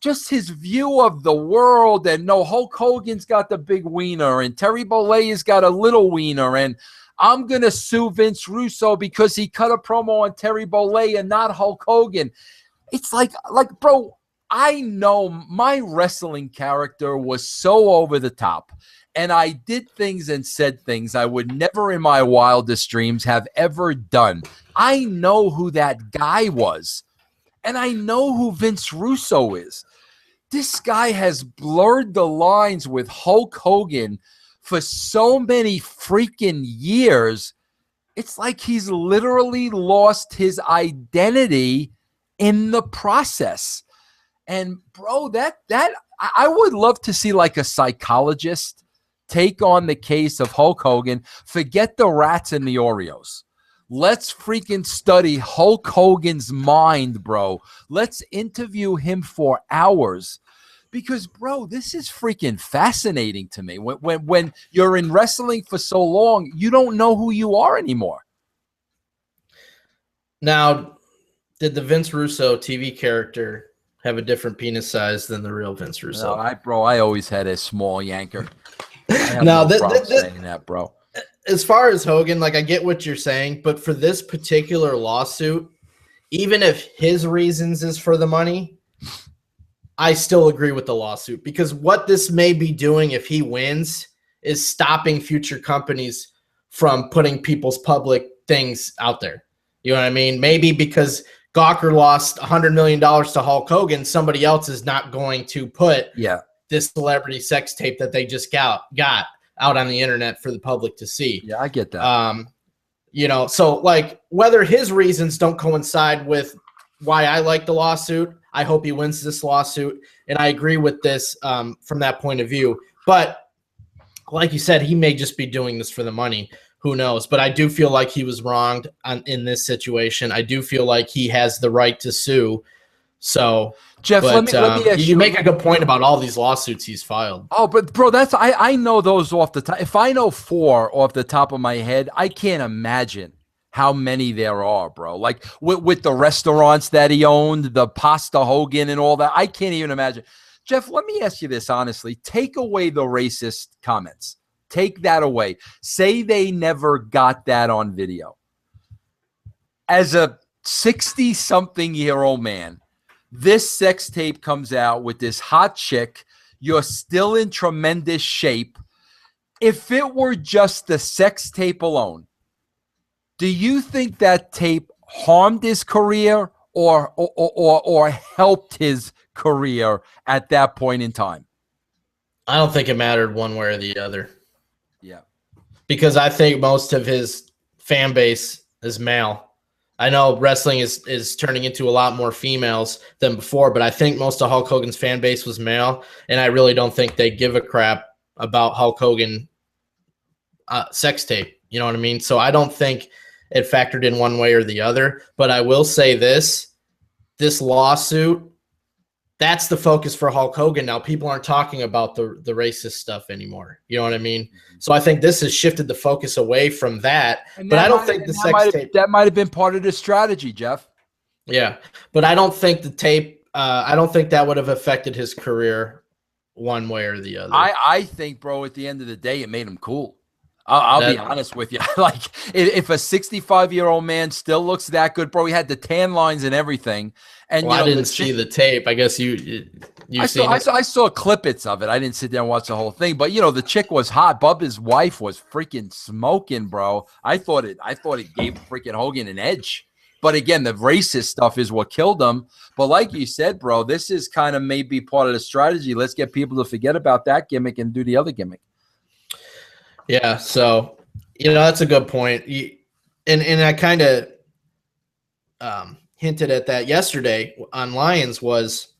just his view of the world, and no, Hulk Hogan's got the big wiener and Terry Bollea's got a little wiener, and I'm going to sue Vince Russo because he cut a promo on Terry Bollea and not Hulk Hogan. It's like, bro, I know my wrestling character was so over the top, and I did things and said things I would never in my wildest dreams have ever done. I know who that guy was, and I know who Vince Russo is. This guy has blurred the lines with Hulk Hogan for so many freaking years. It's like he's literally lost his identity in the process. And bro, that I would love to see like a psychologist take on the case of Hulk Hogan. Forget the rats and the Oreos. Let's freaking study Hulk Hogan's mind, bro. Let's interview him for hours. Because, bro, this is freaking fascinating to me. When you're in wrestling for so long, you don't know who you are anymore. Now, did the Vince Russo TV character have a different penis size than the real Vince Russo? No, I always had a small yanker. No, saying that, bro. As far as Hogan, like, I get what you're saying, but for this particular lawsuit, even if his reasons is for the money, I still agree with the lawsuit, because what this may be doing if he wins is stopping future companies from putting people's public things out there. You know what I mean? Maybe because Gawker lost $100 million to Hulk Hogan, somebody else is not going to put this celebrity sex tape that they just got out on the internet for the public to see. Yeah, I get that. You know, so like whether his reasons don't coincide with why I like the lawsuit, I hope he wins this lawsuit. And I agree with this from that point of view. But like you said, he may just be doing this for the money. Who knows? But I do feel like he was wronged in this situation. I do feel like he has the right to sue. So, Jeff, let me ask you make a good point about all these lawsuits he's filed. Oh, but bro, I know those off the top. If I know 4 off the top of my head, I can't imagine how many there are, bro. Like with the restaurants that he owned, the Pasta Hogan and all that. I can't even imagine. Jeff, let me ask you this honestly. Take away the racist comments. Take that away. Say they never got that on video. As a 60-something-year-old man, this sex tape comes out with this hot chick. You're still in tremendous shape. If it were just the sex tape alone, do you think that tape harmed his career or helped his career at that point in time? I don't think it mattered one way or the other. Yeah. Because I think most of his fan base is male. I know wrestling is turning into a lot more females than before, but I think most of Hulk Hogan's fan base was male, and I really don't think they give a crap about Hulk Hogan sex tape. You know what I mean? So I don't think it factored in one way or the other. But I will say this lawsuit, that's the focus for Hulk Hogan now. People aren't talking about the racist stuff anymore. You know what I mean? So I think this has shifted the focus away from that. But I don't think the sex tape... That might have been part of the strategy, Jeff. Yeah. But I don't think the tape... I don't think that would have affected his career one way or the other. I think, bro, at the end of the day, it made him cool. I'll be honest with you. Like, if a 65-year-old man still looks that good, bro, he had the tan lines and everything. And I didn't see the tape. I guess I saw clippets of it. I didn't sit there and watch the whole thing. But the chick was hot. Bubba's wife was freaking smoking, bro. I thought it gave freaking Hogan an edge. But again, the racist stuff is what killed him. But like you said, bro, this is kind of maybe part of the strategy. Let's get people to forget about that gimmick and do the other gimmick. Yeah, so that's a good point. And I kind of hinted at that yesterday on Lions. Was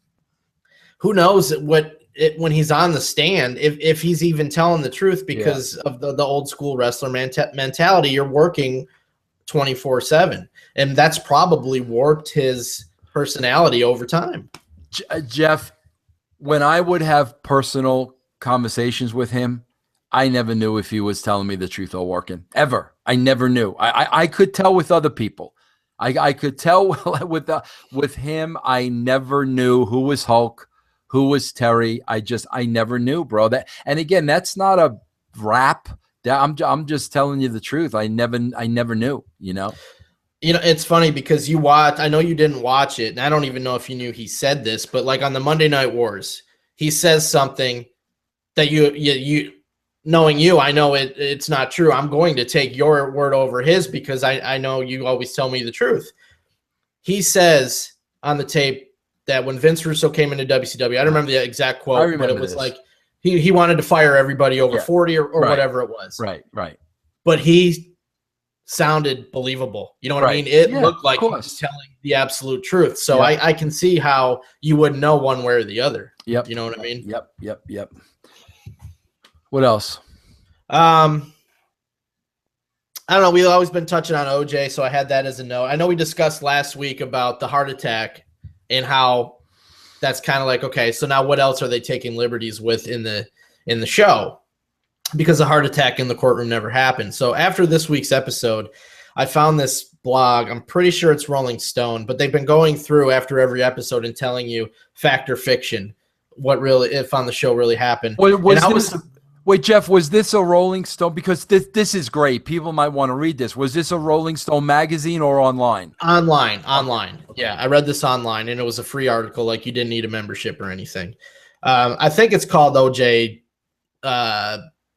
who knows when he's on the stand if he's even telling the truth because of the old school wrestler mentality. You're working 24/7, and that's probably warped his personality over time. Jeff, when I would have personal conversations with him, I never knew if he was telling me the truth or working. Ever. I never knew. I could tell with other people. I could tell with him. I never knew who was Hulk, who was Terry. I never knew, bro. And again, that's not a rap. I'm just telling you the truth. I never knew, It's funny because I know you didn't watch it, and I don't even know if you knew he said this, but like on the Monday Night Wars, he says something that you knowing you, I know it's not true. I'm going to take your word over his because I know you always tell me the truth. He says on the tape that when Vince Russo came into WCW, I don't remember the exact quote, but it was like he wanted to fire everybody over 40 or whatever it was. Right. But he sounded believable. You know what I mean? It looked like he was telling the absolute truth. So I can see how you wouldn't know one way or the other. Yep. You know what I mean? Yep. What else? I don't know. We've always been touching on OJ, so I had that as a note. I know we discussed last week about the heart attack and how that's kind of like, okay, so now what else are they taking liberties with in the show? Because the heart attack in the courtroom never happened. So after this week's episode, I found this blog. I'm pretty sure it's Rolling Stone, but they've been going through after every episode and telling you fact or fiction, what really, if on the show really happened. Wait, Jeff, was this a Rolling Stone? Because this is great. People might want to read this. Was this a Rolling Stone magazine or online? Online. Yeah, I read this online, and it was a free article. Like, you didn't need a membership or anything. I think it's called OJ,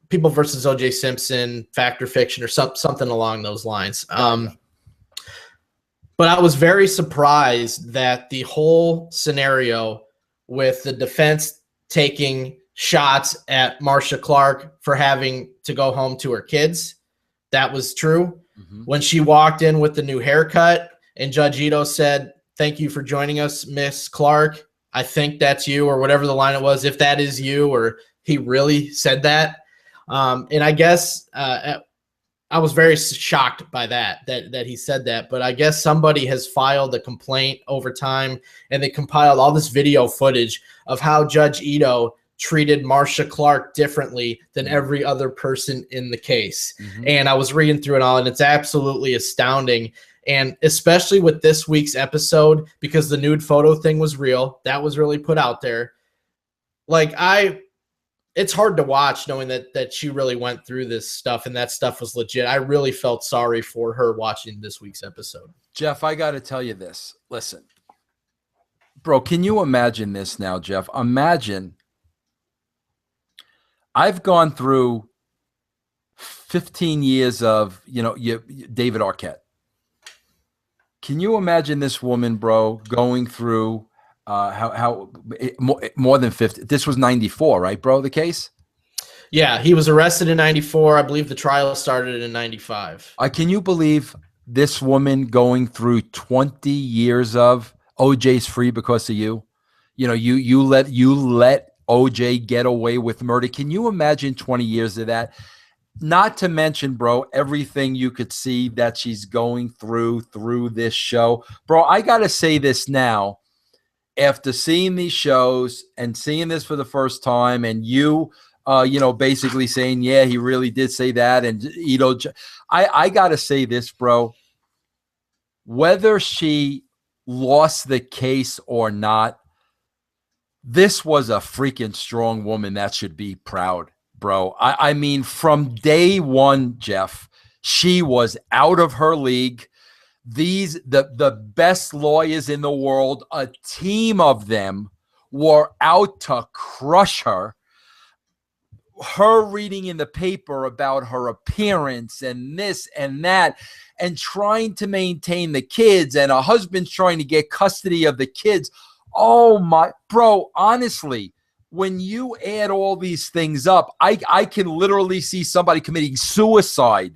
People versus OJ Simpson, Fact or Fiction, or something along those lines. But I was very surprised that the whole scenario with the defense taking shots at Marcia Clark for having to go home to her kids, that was true. Mm-hmm. When she walked in with the new haircut and Judge Ito said, "Thank you for joining us, Miss Clark. I think that's you," or whatever the line it was, if that is you, or he really said that. And I guess I was very shocked by that he said that. But I guess somebody has filed a complaint over time, and they compiled all this video footage of how Judge Ito treated Marcia Clark differently than every other person in the case. Mm-hmm. And I was reading through it all, and it's absolutely astounding. And especially with this week's episode, because the nude photo thing was real, that was really put out there. Like, it's hard to watch knowing that she really went through this stuff and that stuff was legit. I really felt sorry for her watching this week's episode. Jeff, I got to tell you this. Listen, bro, can you imagine this now, Jeff? Imagine I've gone through 15 years of, David Arquette. Can you imagine this woman, bro, going through more than 50? This was 94, right, bro, the case? Yeah, he was arrested in 94. I believe the trial started in 95. Can you believe this woman going through 20 years of OJ's free because of you? You let OJ get away with murder. Can you imagine 20 years of that? Not to mention, bro, everything you could see that she's going through this show. Bro, I got to say this now. After seeing these shows and seeing this for the first time, and you basically saying, yeah, he really did say that. And, I got to say this, bro, whether she lost the case or not, this was a freaking strong woman that should be proud, bro. I mean, from day one, Jeff, she was out of her league. The best lawyers in the world, a team of them, were out to crush her. Her reading in the paper about her appearance and this and that. and trying to maintain the kids, and a husband's trying to get custody of the kids. Oh my, bro, honestly, when you add all these things up, I can literally see somebody committing suicide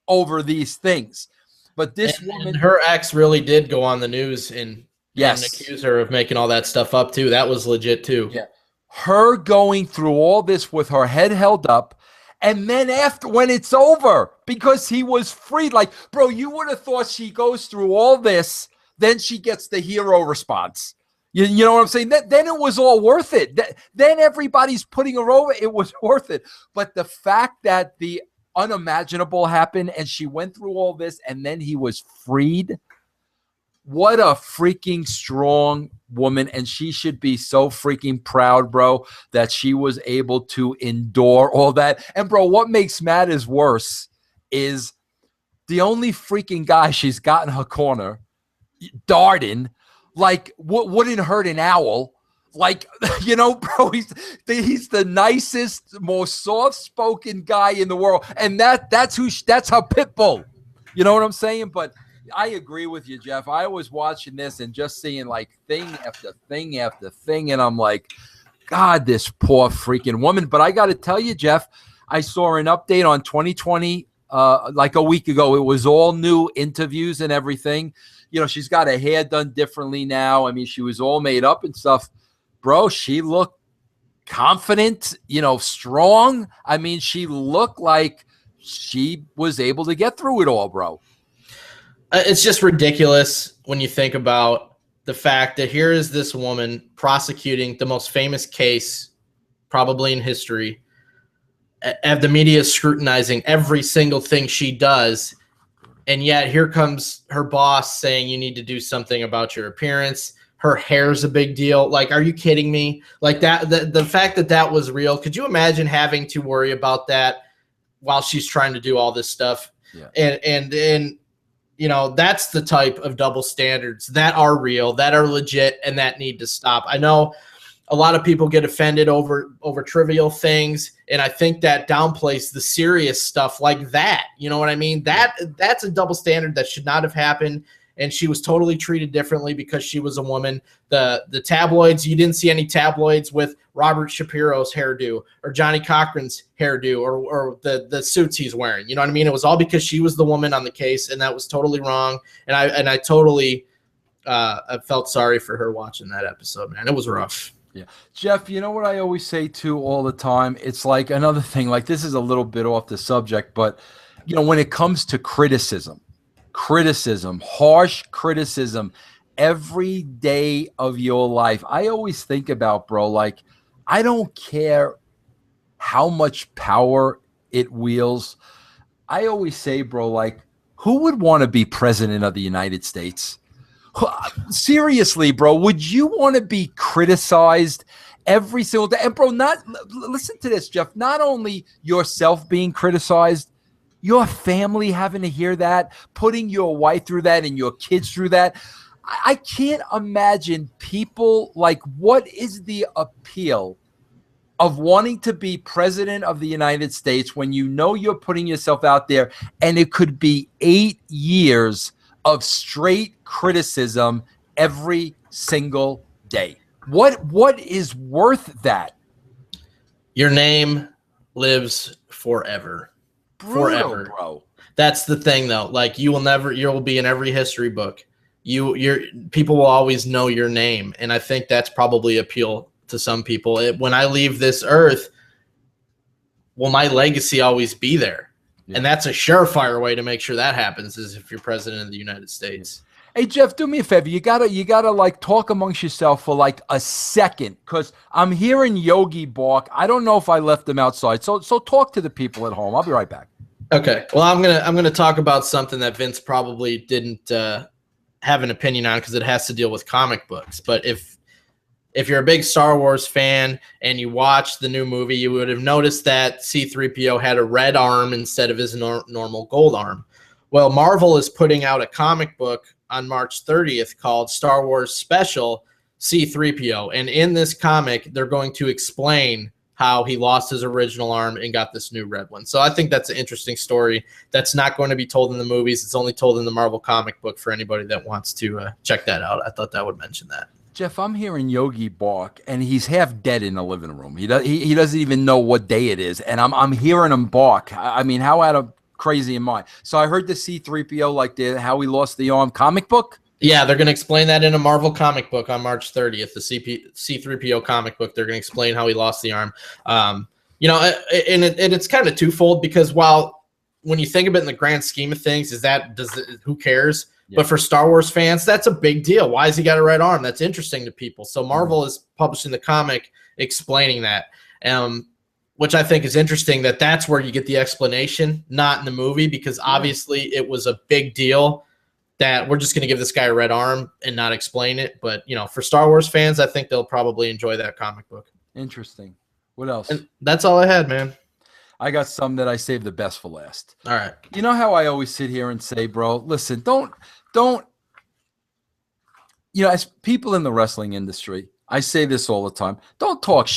over these things. But this woman, and her ex really did go on the news and accuse her of making all that stuff up too. That was legit too. Yeah. Her going through all this with her head held up, and then after, when it's over, because he was freed, like, bro, you would have thought she goes through all this, then she gets the hero response. You know what I'm saying? Then it was all worth it. Then everybody's putting her over. It was worth it. But the fact that the unimaginable happened and she went through all this and then he was freed, what a freaking strong woman. And she should be so freaking proud, bro, that she was able to endure all that. And, bro, what makes matters worse is the only freaking guy she's got in her corner, Darden, like, wouldn't hurt an owl. Like, you know, bro, he's the nicest, most soft-spoken guy in the world. And that's her pit bull. You know what I'm saying? But I agree with you, Jeff. I was watching this and just seeing, like, thing after thing after thing. And I'm like, God, this poor freaking woman. But I got to tell you, Jeff, I saw an update on 2020 like a week ago. It was all new interviews and everything. You know, she's got her hair done differently now. I mean, she was all made up and stuff. Bro, she looked confident, you know, strong. I mean, she looked like she was able to get through it all, bro. It's just ridiculous when you think about the fact that here is this woman prosecuting the most famous case probably in history. The media is scrutinizing every single thing she does. And yet here comes her boss saying you need to do something about your appearance. Her hair's a big deal. Like, are you kidding me? Like, that the fact that was real. Could you imagine having to worry about that while she's trying to do all this stuff? Yeah. And you know, that's the type of double standards that are real, that are legit, and that need to stop. I know a lot of people get offended over trivial things, and I think that downplays the serious stuff like that. You know what I mean? That's a double standard that should not have happened, and she was totally treated differently because she was a woman. The tabloids, you didn't see any tabloids with Robert Shapiro's hairdo or Johnny Cochran's hairdo or the suits he's wearing. You know what I mean? It was all because she was the woman on the case, and that was totally wrong. And I totally I felt sorry for her watching that episode, man. It was rough. Yeah. Jeff, you know what I always say too all the time? It's like another thing, like this is a little bit off the subject, but you know, when it comes to criticism, harsh criticism every day of your life, I always think about, bro, like, I don't care how much power it wields. I always say, bro, like, who would want to be president of the United States? Seriously, bro, would you want to be criticized every single day? And, bro, listen to this, Jeff. Not only yourself being criticized, your family having to hear that, putting your wife through that and your kids through that. I can't imagine people, like, what is the appeal of wanting to be president of the United States when you know you're putting yourself out there and it could be 8 years of straight criticism every single day? What is worth that? Your name lives forever. Brutal, forever, bro. That's the thing, though. Like, you will be in every history book. People will always know your name, and I think that's probably appeal to some people. When I leave this earth, will my legacy always be there? Yeah. And that's a surefire way to make sure that happens, is if you're president of the United States. Hey, Jeff, do me a favor. You gotta like talk amongst yourself for like a second, because I'm hearing Yogi bark. I don't know if I left him outside. So talk to the people at home. I'll be right back. Okay. Well, I'm gonna talk about something that Vince probably didn't have an opinion on, because it has to deal with comic books. But if you're a big Star Wars fan and you watched the new movie, you would have noticed that C-3PO had a red arm instead of his normal gold arm. Well, Marvel is putting out a comic book on March 30th called Star Wars Special C-3PO. And in this comic, they're going to explain how he lost his original arm and got this new red one. So I think that's an interesting story that's not going to be told in the movies. It's only told in the Marvel comic book for anybody that wants to check that out. I thought that would mention that. Jeff, I'm hearing Yogi bark, and he's half dead in the living room. He doesn't even know what day it is, and I'm hearing him bark. I mean, how out of crazy am I? So I heard the C-3PO, like how he lost the arm comic book. Yeah, they're going to explain that in a Marvel comic book on March 30th, the C-3PO comic book. They're going to explain how he lost the arm. And it's kind of twofold, because when you think of it in the grand scheme of things, who cares? Yeah. But for Star Wars fans, that's a big deal. Why has he got a right arm? That's interesting to people. So Marvel is publishing the comic explaining that, which I think is interesting. That's where you get the explanation, not in the movie, because obviously it was a big deal that we're just going to give this guy a red arm and not explain it. But, for Star Wars fans, I think they'll probably enjoy that comic book. Interesting. What else? And that's all I had, man. I got some that I saved the best for last. All right. You know how I always sit here and say, bro, listen, don't, as people in the wrestling industry, I say this all the time. Don't talk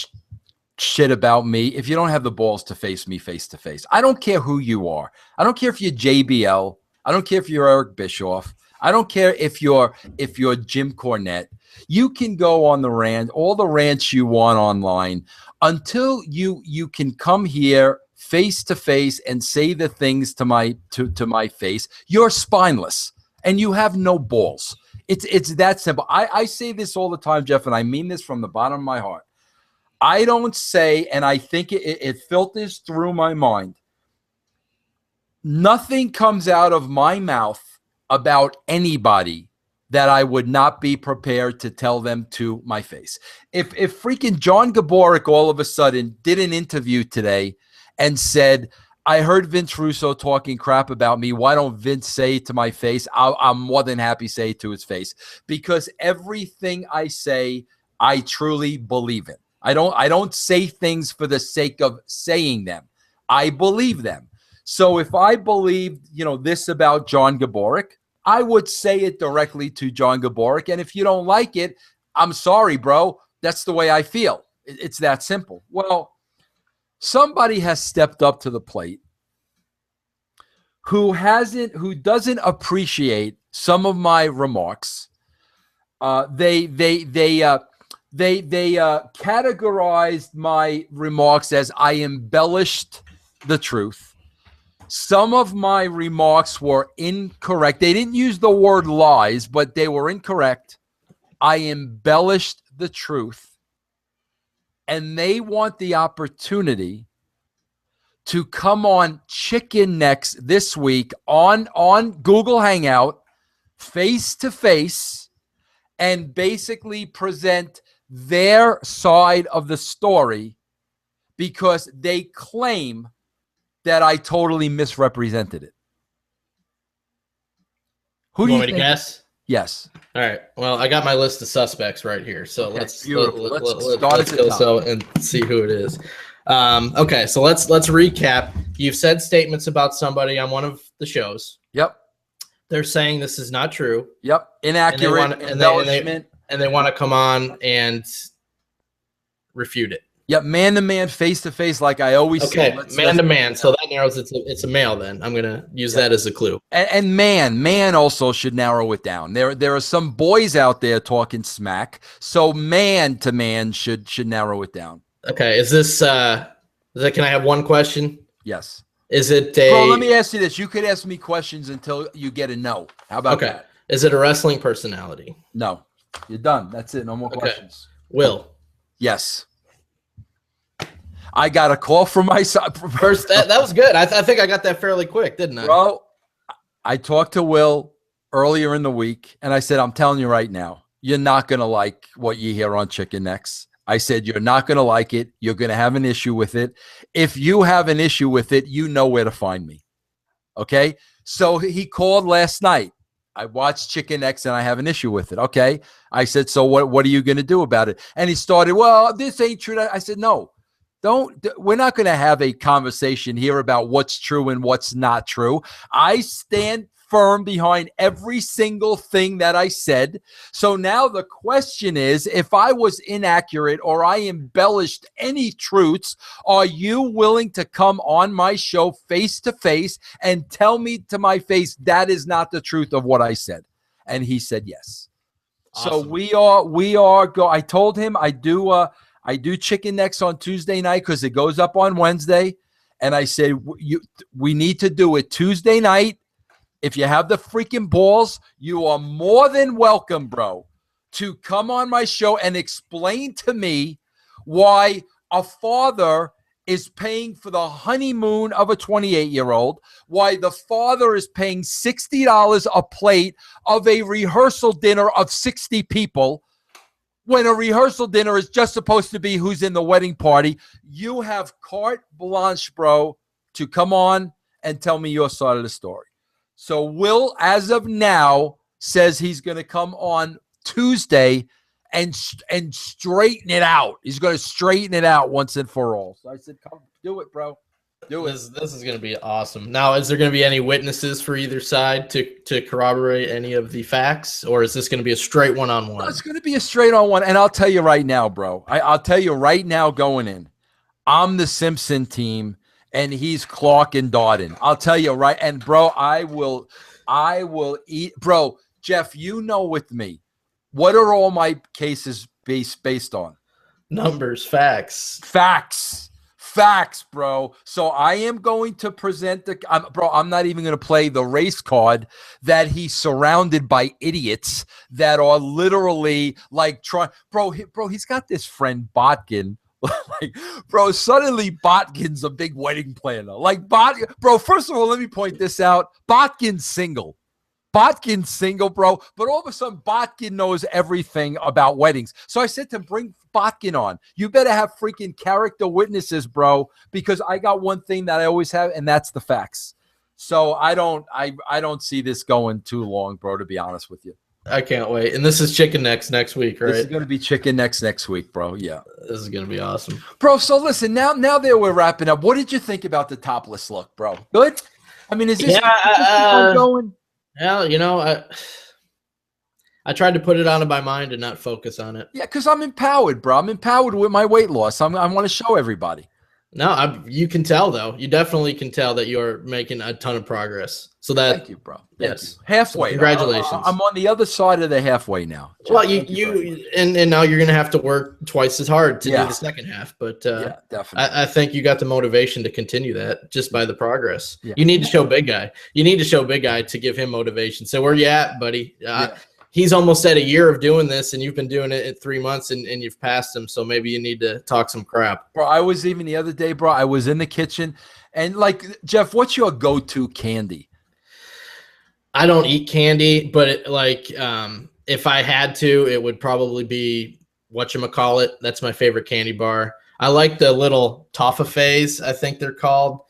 shit about me if you don't have the balls to face me face to face. I don't care who you are. I don't care if you're JBL. I don't care if you're Eric Bischoff. I don't care if you're Jim Cornette. You can go on the rant, all the rants you want online, until you can come here face to face and say the things to my face. You're spineless and you have no balls. It's that simple. I say this all the time, Jeff, and I mean this from the bottom of my heart. I don't say, and I think it filters through my mind, nothing comes out of my mouth about anybody that I would not be prepared to tell them to my face. If freaking John Gaborik all of a sudden did an interview today and said, I heard Vince Russo talking crap about me, why don't Vince say it to my face? I'm more than happy to say it to his face, because everything I say, I truly believe in. I don't say things for the sake of saying them. I believe them. So if I believed, this about John Gaborik, I would say it directly to John Gaborik. And if you don't like it, I'm sorry, bro. That's the way I feel. It's that simple. Well, somebody has stepped up to the plate who doesn't appreciate some of my remarks. They categorized my remarks as I embellished the truth. Some of my remarks were incorrect. They didn't use the word lies, but they were incorrect. I embellished the truth. And they want the opportunity to come on Chicken Necks this week on Google Hangout, face to face, and basically present their side of the story, because they claim that I totally misrepresented it. Who do you want me to guess? Yes. All right. Well, I got my list of suspects right here, so let's go and see who it is. Okay, so let's recap. You've said statements about somebody on one of the shows. Yep. They're saying this is not true. Yep. Inaccurate. And they want to come on and refute it. Yep, man-to-man, face-to-face, like I always say. Okay, man-to-man. So that narrows it. It's a male then. I'm going to use that as a clue. And man also should narrow it down. There are some boys out there talking smack, so man-to-man should narrow it down. Okay, is this can I have one question? Yes. Is it Bro, let me ask you this. You could ask me questions until you get a no. How about that? Is it a wrestling personality? No. You're done. That's it. No more questions. Will? Yes. I got a call from my side. First, that was good. I think I got that fairly quick, didn't I? Bro, I talked to Will earlier in the week, and I said, I'm telling you right now, you're not going to like what you hear on Chicken Necks. I said, you're not going to like it. You're going to have an issue with it. If you have an issue with it, you know where to find me. Okay? So he called last night. I watched Chicken Necks, and I have an issue with it. Okay? I said, so what are you going to do about it? And he started, well, this ain't true. I said, no. We're not going to have a conversation here about what's true and what's not true. I stand firm behind every single thing that I said. So now the question is, if I was inaccurate or I embellished any truths, are you willing to come on my show face to face and tell me to my face that is not the truth of what I said? And he said yes. Awesome. So we are go. I told him I do chicken necks on Tuesday night because it goes up on Wednesday. And I said, we need to do it Tuesday night. If you have the freaking balls, you are more than welcome, bro, to come on my show and explain to me why a father is paying for the honeymoon of a 28-year-old, why the father is paying $60 a plate of a rehearsal dinner of 60 people, when a rehearsal dinner is just supposed to be who's in the wedding party. You have carte blanche, bro, to come on and tell me your side of the story. So Will, as of now, says he's going to come on Tuesday and straighten it out. He's going to straighten it out once and for all. So I said, come do it, bro. Do it. This is going to be awesome. Now, is there going to be any witnesses for either side to corroborate any of the facts, or is this going to be a straight one-on-one? It's going to be a straight-on-one, and I'll tell you right now, bro. I'll tell you right now going in, I'm the Simpson team, and he's Clark and Darden. I'll tell you right, and bro, I will eat. Bro, Jeff, you know with me, what are all my cases based on? Numbers, facts. Facts, bro. So I am going to present I'm not even going to play the race card that he's surrounded by idiots that are literally like bro, he's got this friend Botkin. Like, bro, suddenly Botkin's a big wedding planner. Like, bro, first of all, let me point this out. Botkin's single, bro. But all of a sudden, Botkin knows everything about weddings. So I said to him, bring Botkin on. You better have freaking character witnesses, bro, because I got one thing that I always have, and that's the facts. So I don't see this going too long, bro, to be honest with you. I can't wait. And this is chicken necks next week, right? This is going to be chicken necks next week, bro. Yeah. This is going to be awesome. Bro, so listen, now that we're wrapping up, what did you think about the topless look, bro? Good? I mean, is this going? Well, you know, I tried to put it out of my mind and not focus on it. Yeah, because I'm empowered, bro. I'm empowered with my weight loss. I want to show everybody. No, you can tell, though. You definitely can tell that you're making a ton of progress. So that, thank you, bro. Yes, halfway. Congratulations. I'm on the other side of the halfway now. Well, and now you're gonna have to work twice as hard to do the second half. But yeah, definitely. I think you got the motivation to continue that just by the progress. Yeah. You need to show Big Guy. You need to show Big Guy to give him motivation. So where you at, buddy? He's almost at a year of doing this, and you've been doing it in 3 months, and you've passed him. So maybe you need to talk some crap. Bro, I was even the other day, bro. I was in the kitchen, and like, Jeff, what's your go-to candy? I don't eat candy, but if I had to, it would probably be whatchamacallit. That's my favorite candy bar. I like the little toffees, I think they're called.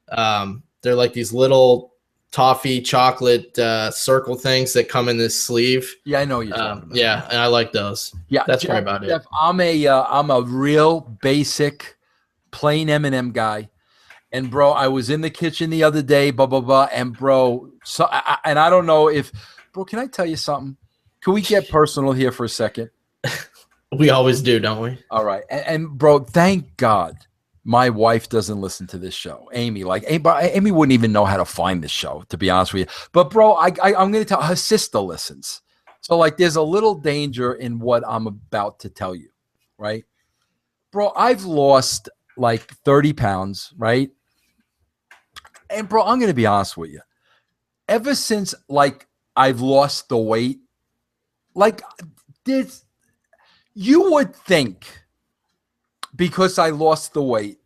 They're like these little toffee chocolate circle things that come in this sleeve. Yeah, I know you're talking about. Yeah, and I like those. Yeah, that's probably about Jeff, it. I'm a real basic, plain M&M guy. And bro, I was in the kitchen the other day, and bro, and I don't know if, bro, can I tell you something? Can we get personal here for a second? We always do, don't we? All right, and bro, thank God my wife doesn't listen to this show. Amy wouldn't even know how to find this show, to be honest with you. But bro, I'm going to tell her sister listens. So like, there's a little danger in what I'm about to tell you, right? Bro, I've lost like 30 pounds, right? And bro, I'm going to be honest with you. Ever since like I've lost the weight, like this, you would think because I lost the weight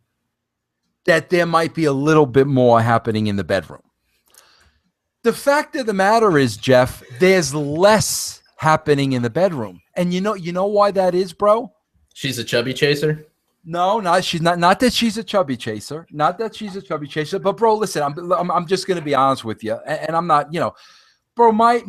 that there might be a little bit more happening in the bedroom. The fact of the matter is, Jeff, there's less happening in the bedroom. And you know why that is, bro? She's a chubby chaser? No, she's not. Not that she's a chubby chaser. Not that she's a chubby chaser. But bro, listen, I'm just gonna be honest with you, and I'm not. Bro, my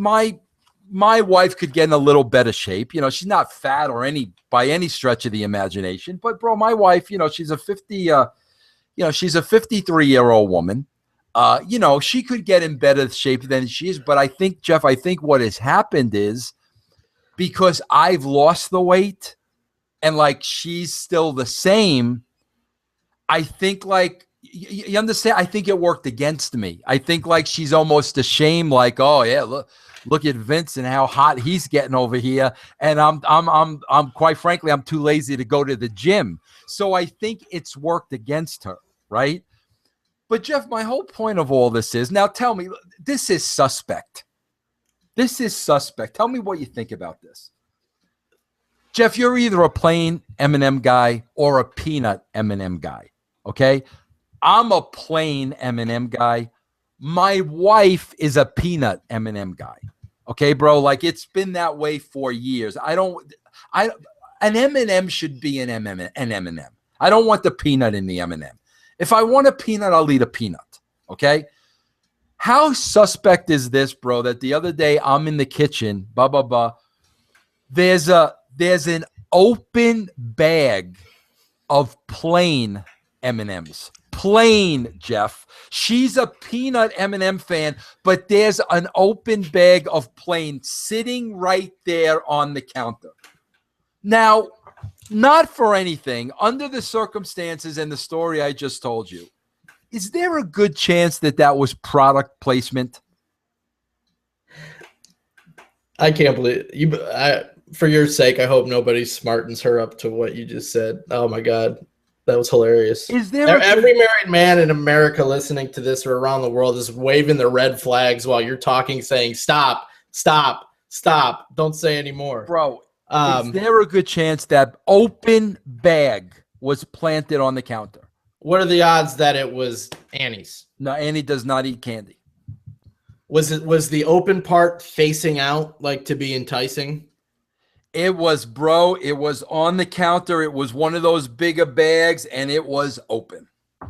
wife could get in a little better shape. She's not fat or by any stretch of the imagination. But bro, my wife, she's a 53-year-old woman. She could get in better shape than she is. But I think, Jeff, what has happened is because I've lost the weight and like she's still the same, I think like you understand, I think it worked against me. I think like she's almost ashamed, like, oh yeah, look at Vince and how hot he's getting over here. And I'm quite frankly, I'm too lazy to go to the gym. So I think it's worked against her, right? But Jeff, my whole point of all this is, now tell me, this is suspect. This is suspect. Tell me what you think about this. Jeff, you're either a plain M&M guy or a peanut M&M guy, okay? I'm a plain M&M guy. My wife is a peanut M&M guy, okay, bro? Like, it's been that way for years. An M&M should be an M&M. I don't want the peanut in the M&M. If I want a peanut, I'll eat a peanut, okay? How suspect is this, bro, that the other day I'm in the kitchen, there's an open bag of plain M&Ms. Plain, Jeff. She's a peanut M&M fan, but there's an open bag of plain sitting right there on the counter. Now, not for anything, under the circumstances and the story I just told you, is there a good chance that was product placement? I can't believe you. For your sake, I hope nobody smartens her up to what you just said. Oh my God, that was hilarious. Is there every married man in America listening to this or around the world is waving the red flags while you're talking, saying, "Stop, stop, stop! Don't say anymore, bro." Is there a good chance that open bag was planted on the counter? What are the odds that it was Annie's? No, Annie does not eat candy. Was the open part facing out, like to be enticing? It was, bro. It was on the counter. It was one of those bigger bags, and it was open.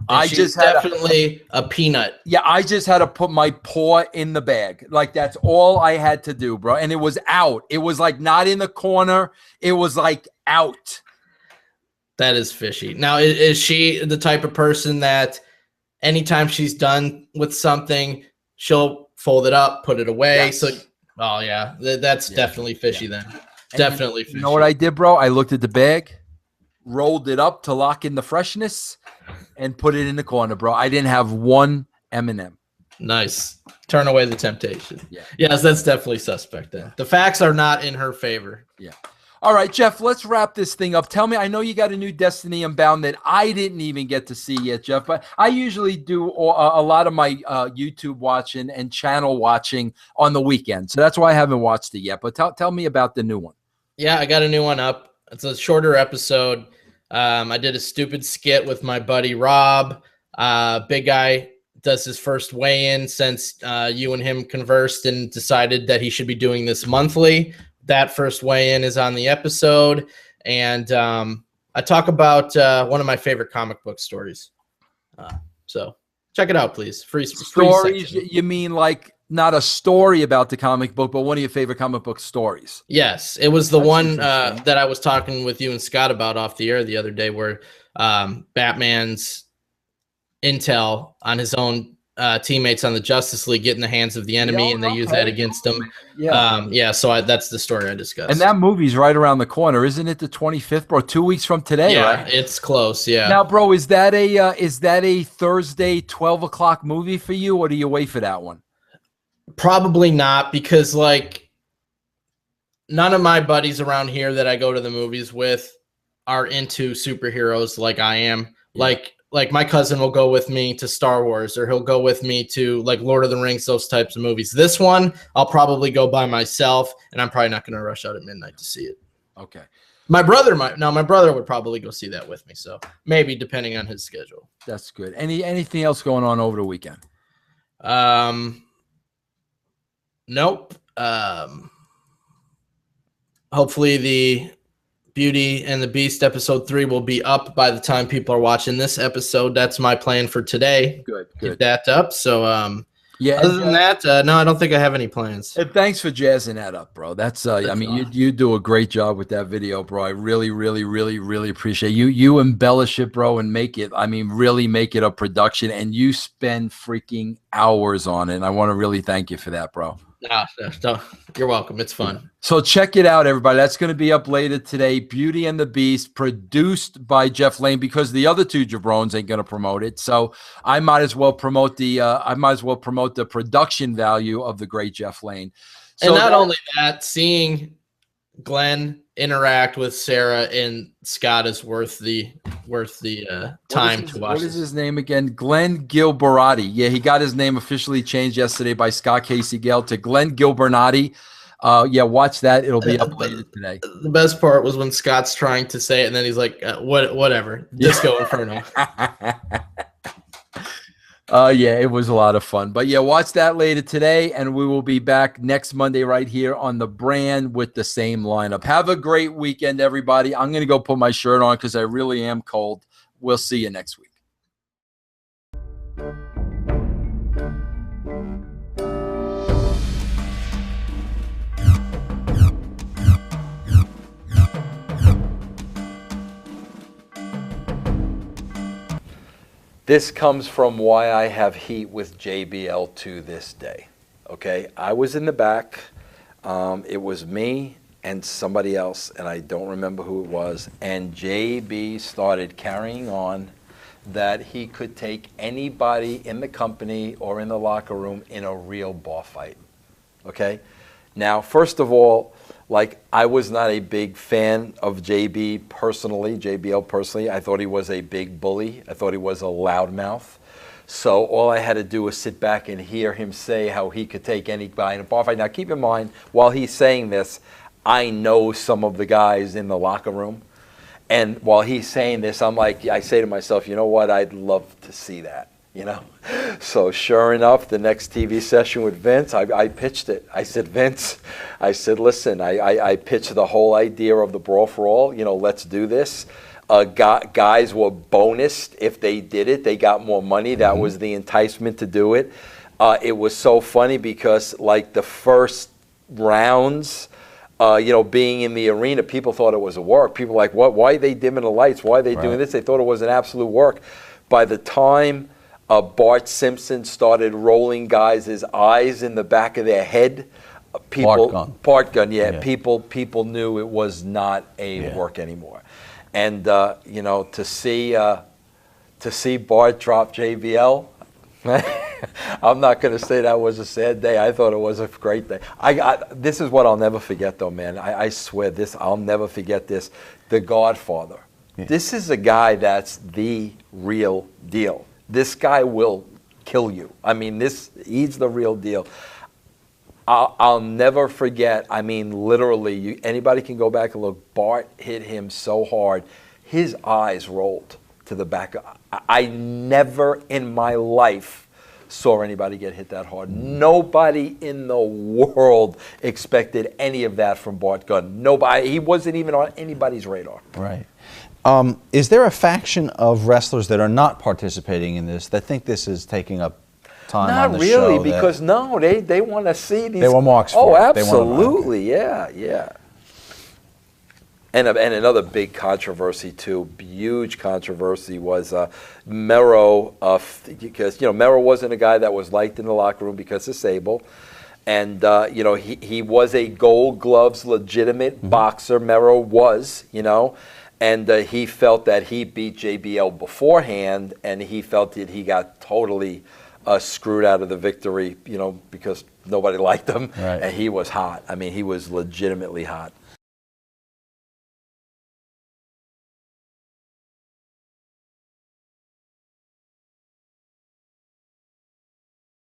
And she's definitely a peanut. Yeah, I just had to put my paw in the bag. Like, that's all I had to do, bro. And it was out. It was like not in the corner. It was like out. That is fishy. Now, is she the type of person that anytime she's done with something, she'll fold it up, put it away? Yes. So, oh yeah, that's definitely fishy then. Definitely fishy. You know what I did, bro? I looked at the bag, rolled it up to lock in the freshness, and put it in the corner, bro. I didn't have one M&M. Nice. Turn away the temptation. Yeah. Yes, that's definitely suspect then. The facts are not in her favor. Yeah. All right, Jeff, let's wrap this thing up. Tell me, I know you got a new Destiny Unbound that I didn't even get to see yet, Jeff, but I usually do a lot of my YouTube watching and channel watching on the weekend. So that's why I haven't watched it yet. But tell me about the new one. Yeah, I got a new one up. It's a shorter episode. I did a stupid skit with my buddy Rob. Big guy does his first weigh-in since you and him conversed and decided that he should be doing this monthly. That first weigh-in is on the episode. And I talk about one of my favorite comic book stories. So check it out, please. Free Stories, section. you mean like not a story about the comic book, but one of your favorite comic book stories? Yes, it was the one that I was talking with you and Scott about off the air the other day, where Batman's intel on his own teammates on the Justice League get in the hands of the enemy, and they use that against him. Yeah. So that's the story I discussed. And that movie's right around the corner, isn't it? The 25th, bro. 2 weeks from today, yeah, right? It's close. Yeah. Now, bro, is that a Thursday 12 o'clock movie for you, or do you wait for that one? Probably not, because like none of my buddies around here that I go to the movies with are into superheroes like I am. Yeah. Like my cousin will go with me to Star Wars, or he'll go with me to like Lord of the Rings, those types of movies. This one, I'll probably go by myself, and I'm probably not going to rush out at midnight to see it. Okay. My brother would probably go see that with me. So maybe, depending on his schedule. That's good. Anything else going on over the weekend? Nope. Hopefully the Beauty and the Beast episode 3 will be up by the time people are watching this episode. That's my plan for today. Good. Get that up. So Yeah. Other than that, no, I don't think I have any plans. And thanks for jazzing that up, bro. That's I mean, awesome. you do a great job with that video, bro. I really, really, really, really appreciate you. You embellish it, bro, and make it, I mean, really make it a production, and you spend freaking hours on it. And I want to really thank you for that, bro. No, you're welcome. It's fun. So check it out, everybody. That's going to be up later today. Beauty and the Beast, produced by Jeff Lane, because the other two jabrones ain't going to promote it. So I might as well promote the production value of the great Jeff Lane. So And not only that, seeing Glenn interact with Sarah and Scott is worth the time to watch. What is his name again? Glenn Gilberati. Yeah, he got his name officially changed yesterday by Scott Casey Gale to Glenn Gilberati. Yeah, watch that. It'll be up later today. The best part was when Scott's trying to say it, and then he's like, whatever. Disco Inferno. Yeah, it was a lot of fun. But yeah, watch that later today, and we will be back next Monday right here on The Brand with the same lineup. Have a great weekend, everybody. I'm going to go put my shirt on because I really am cold. We'll see you next week. This comes from why I have heat with JBL to this day. Okay, I was in the back. It was me and somebody else, and I don't remember who it was. And JB started carrying on that he could take anybody in the company or in the locker room in a real bar fight. Okay, now first of all, like, I was not a big fan of JBL personally. I thought he was a big bully. I thought he was a loudmouth. So all I had to do was sit back and hear him say how he could take anybody in a bar fight. Now, keep in mind, while he's saying this, I know some of the guys in the locker room. And while he's saying this, I say to myself, you know what? I'd love to see that. You know, so sure enough, the next TV session with Vince, I pitched it. I said, Vince, I said, listen, I pitched the whole idea of the Brawl for All. You know, let's do this. Guys were bonused if they did it. They got more money. That was the enticement to do it. It was so funny because, like, the first rounds, you know, being in the arena, people thought it was a work. People were like, what? Why are they dimming the lights? Why are they doing this? They thought it was an absolute work. By the time Bart Simpson started rolling guys' eyes in the back of their head, Bart Gunn, yeah. People knew it was not a work anymore. And you know, to see Bart drop JBL, I'm not going to say that was a sad day. I thought it was a great day. This is what I'll never forget, though, man. I swear I'll never forget this. The Godfather. Yeah. This is a guy that's the real deal. This guy will kill you. I mean, he's the real deal. I'll never forget. I mean, literally, anybody can go back and look. Bart hit him so hard, his eyes rolled to the back. I never in my life saw anybody get hit that hard. Nobody in the world expected any of that from Bart Gunn. Nobody. He wasn't even on anybody's radar. Right. Is there a faction of wrestlers that are not participating in this that think this is taking up time on the show? Not really, because they want to see these. They want marks for it. Oh, absolutely, yeah. And another big controversy too, huge controversy, was Mero, because Mero wasn't a guy that was liked in the locker room because of Sable. And, he was a Gold Gloves legitimate boxer. Mero was, and he felt that he beat JBL beforehand, and he felt that he got totally screwed out of the victory, because nobody liked him. Right. And he was hot. I mean, he was legitimately hot.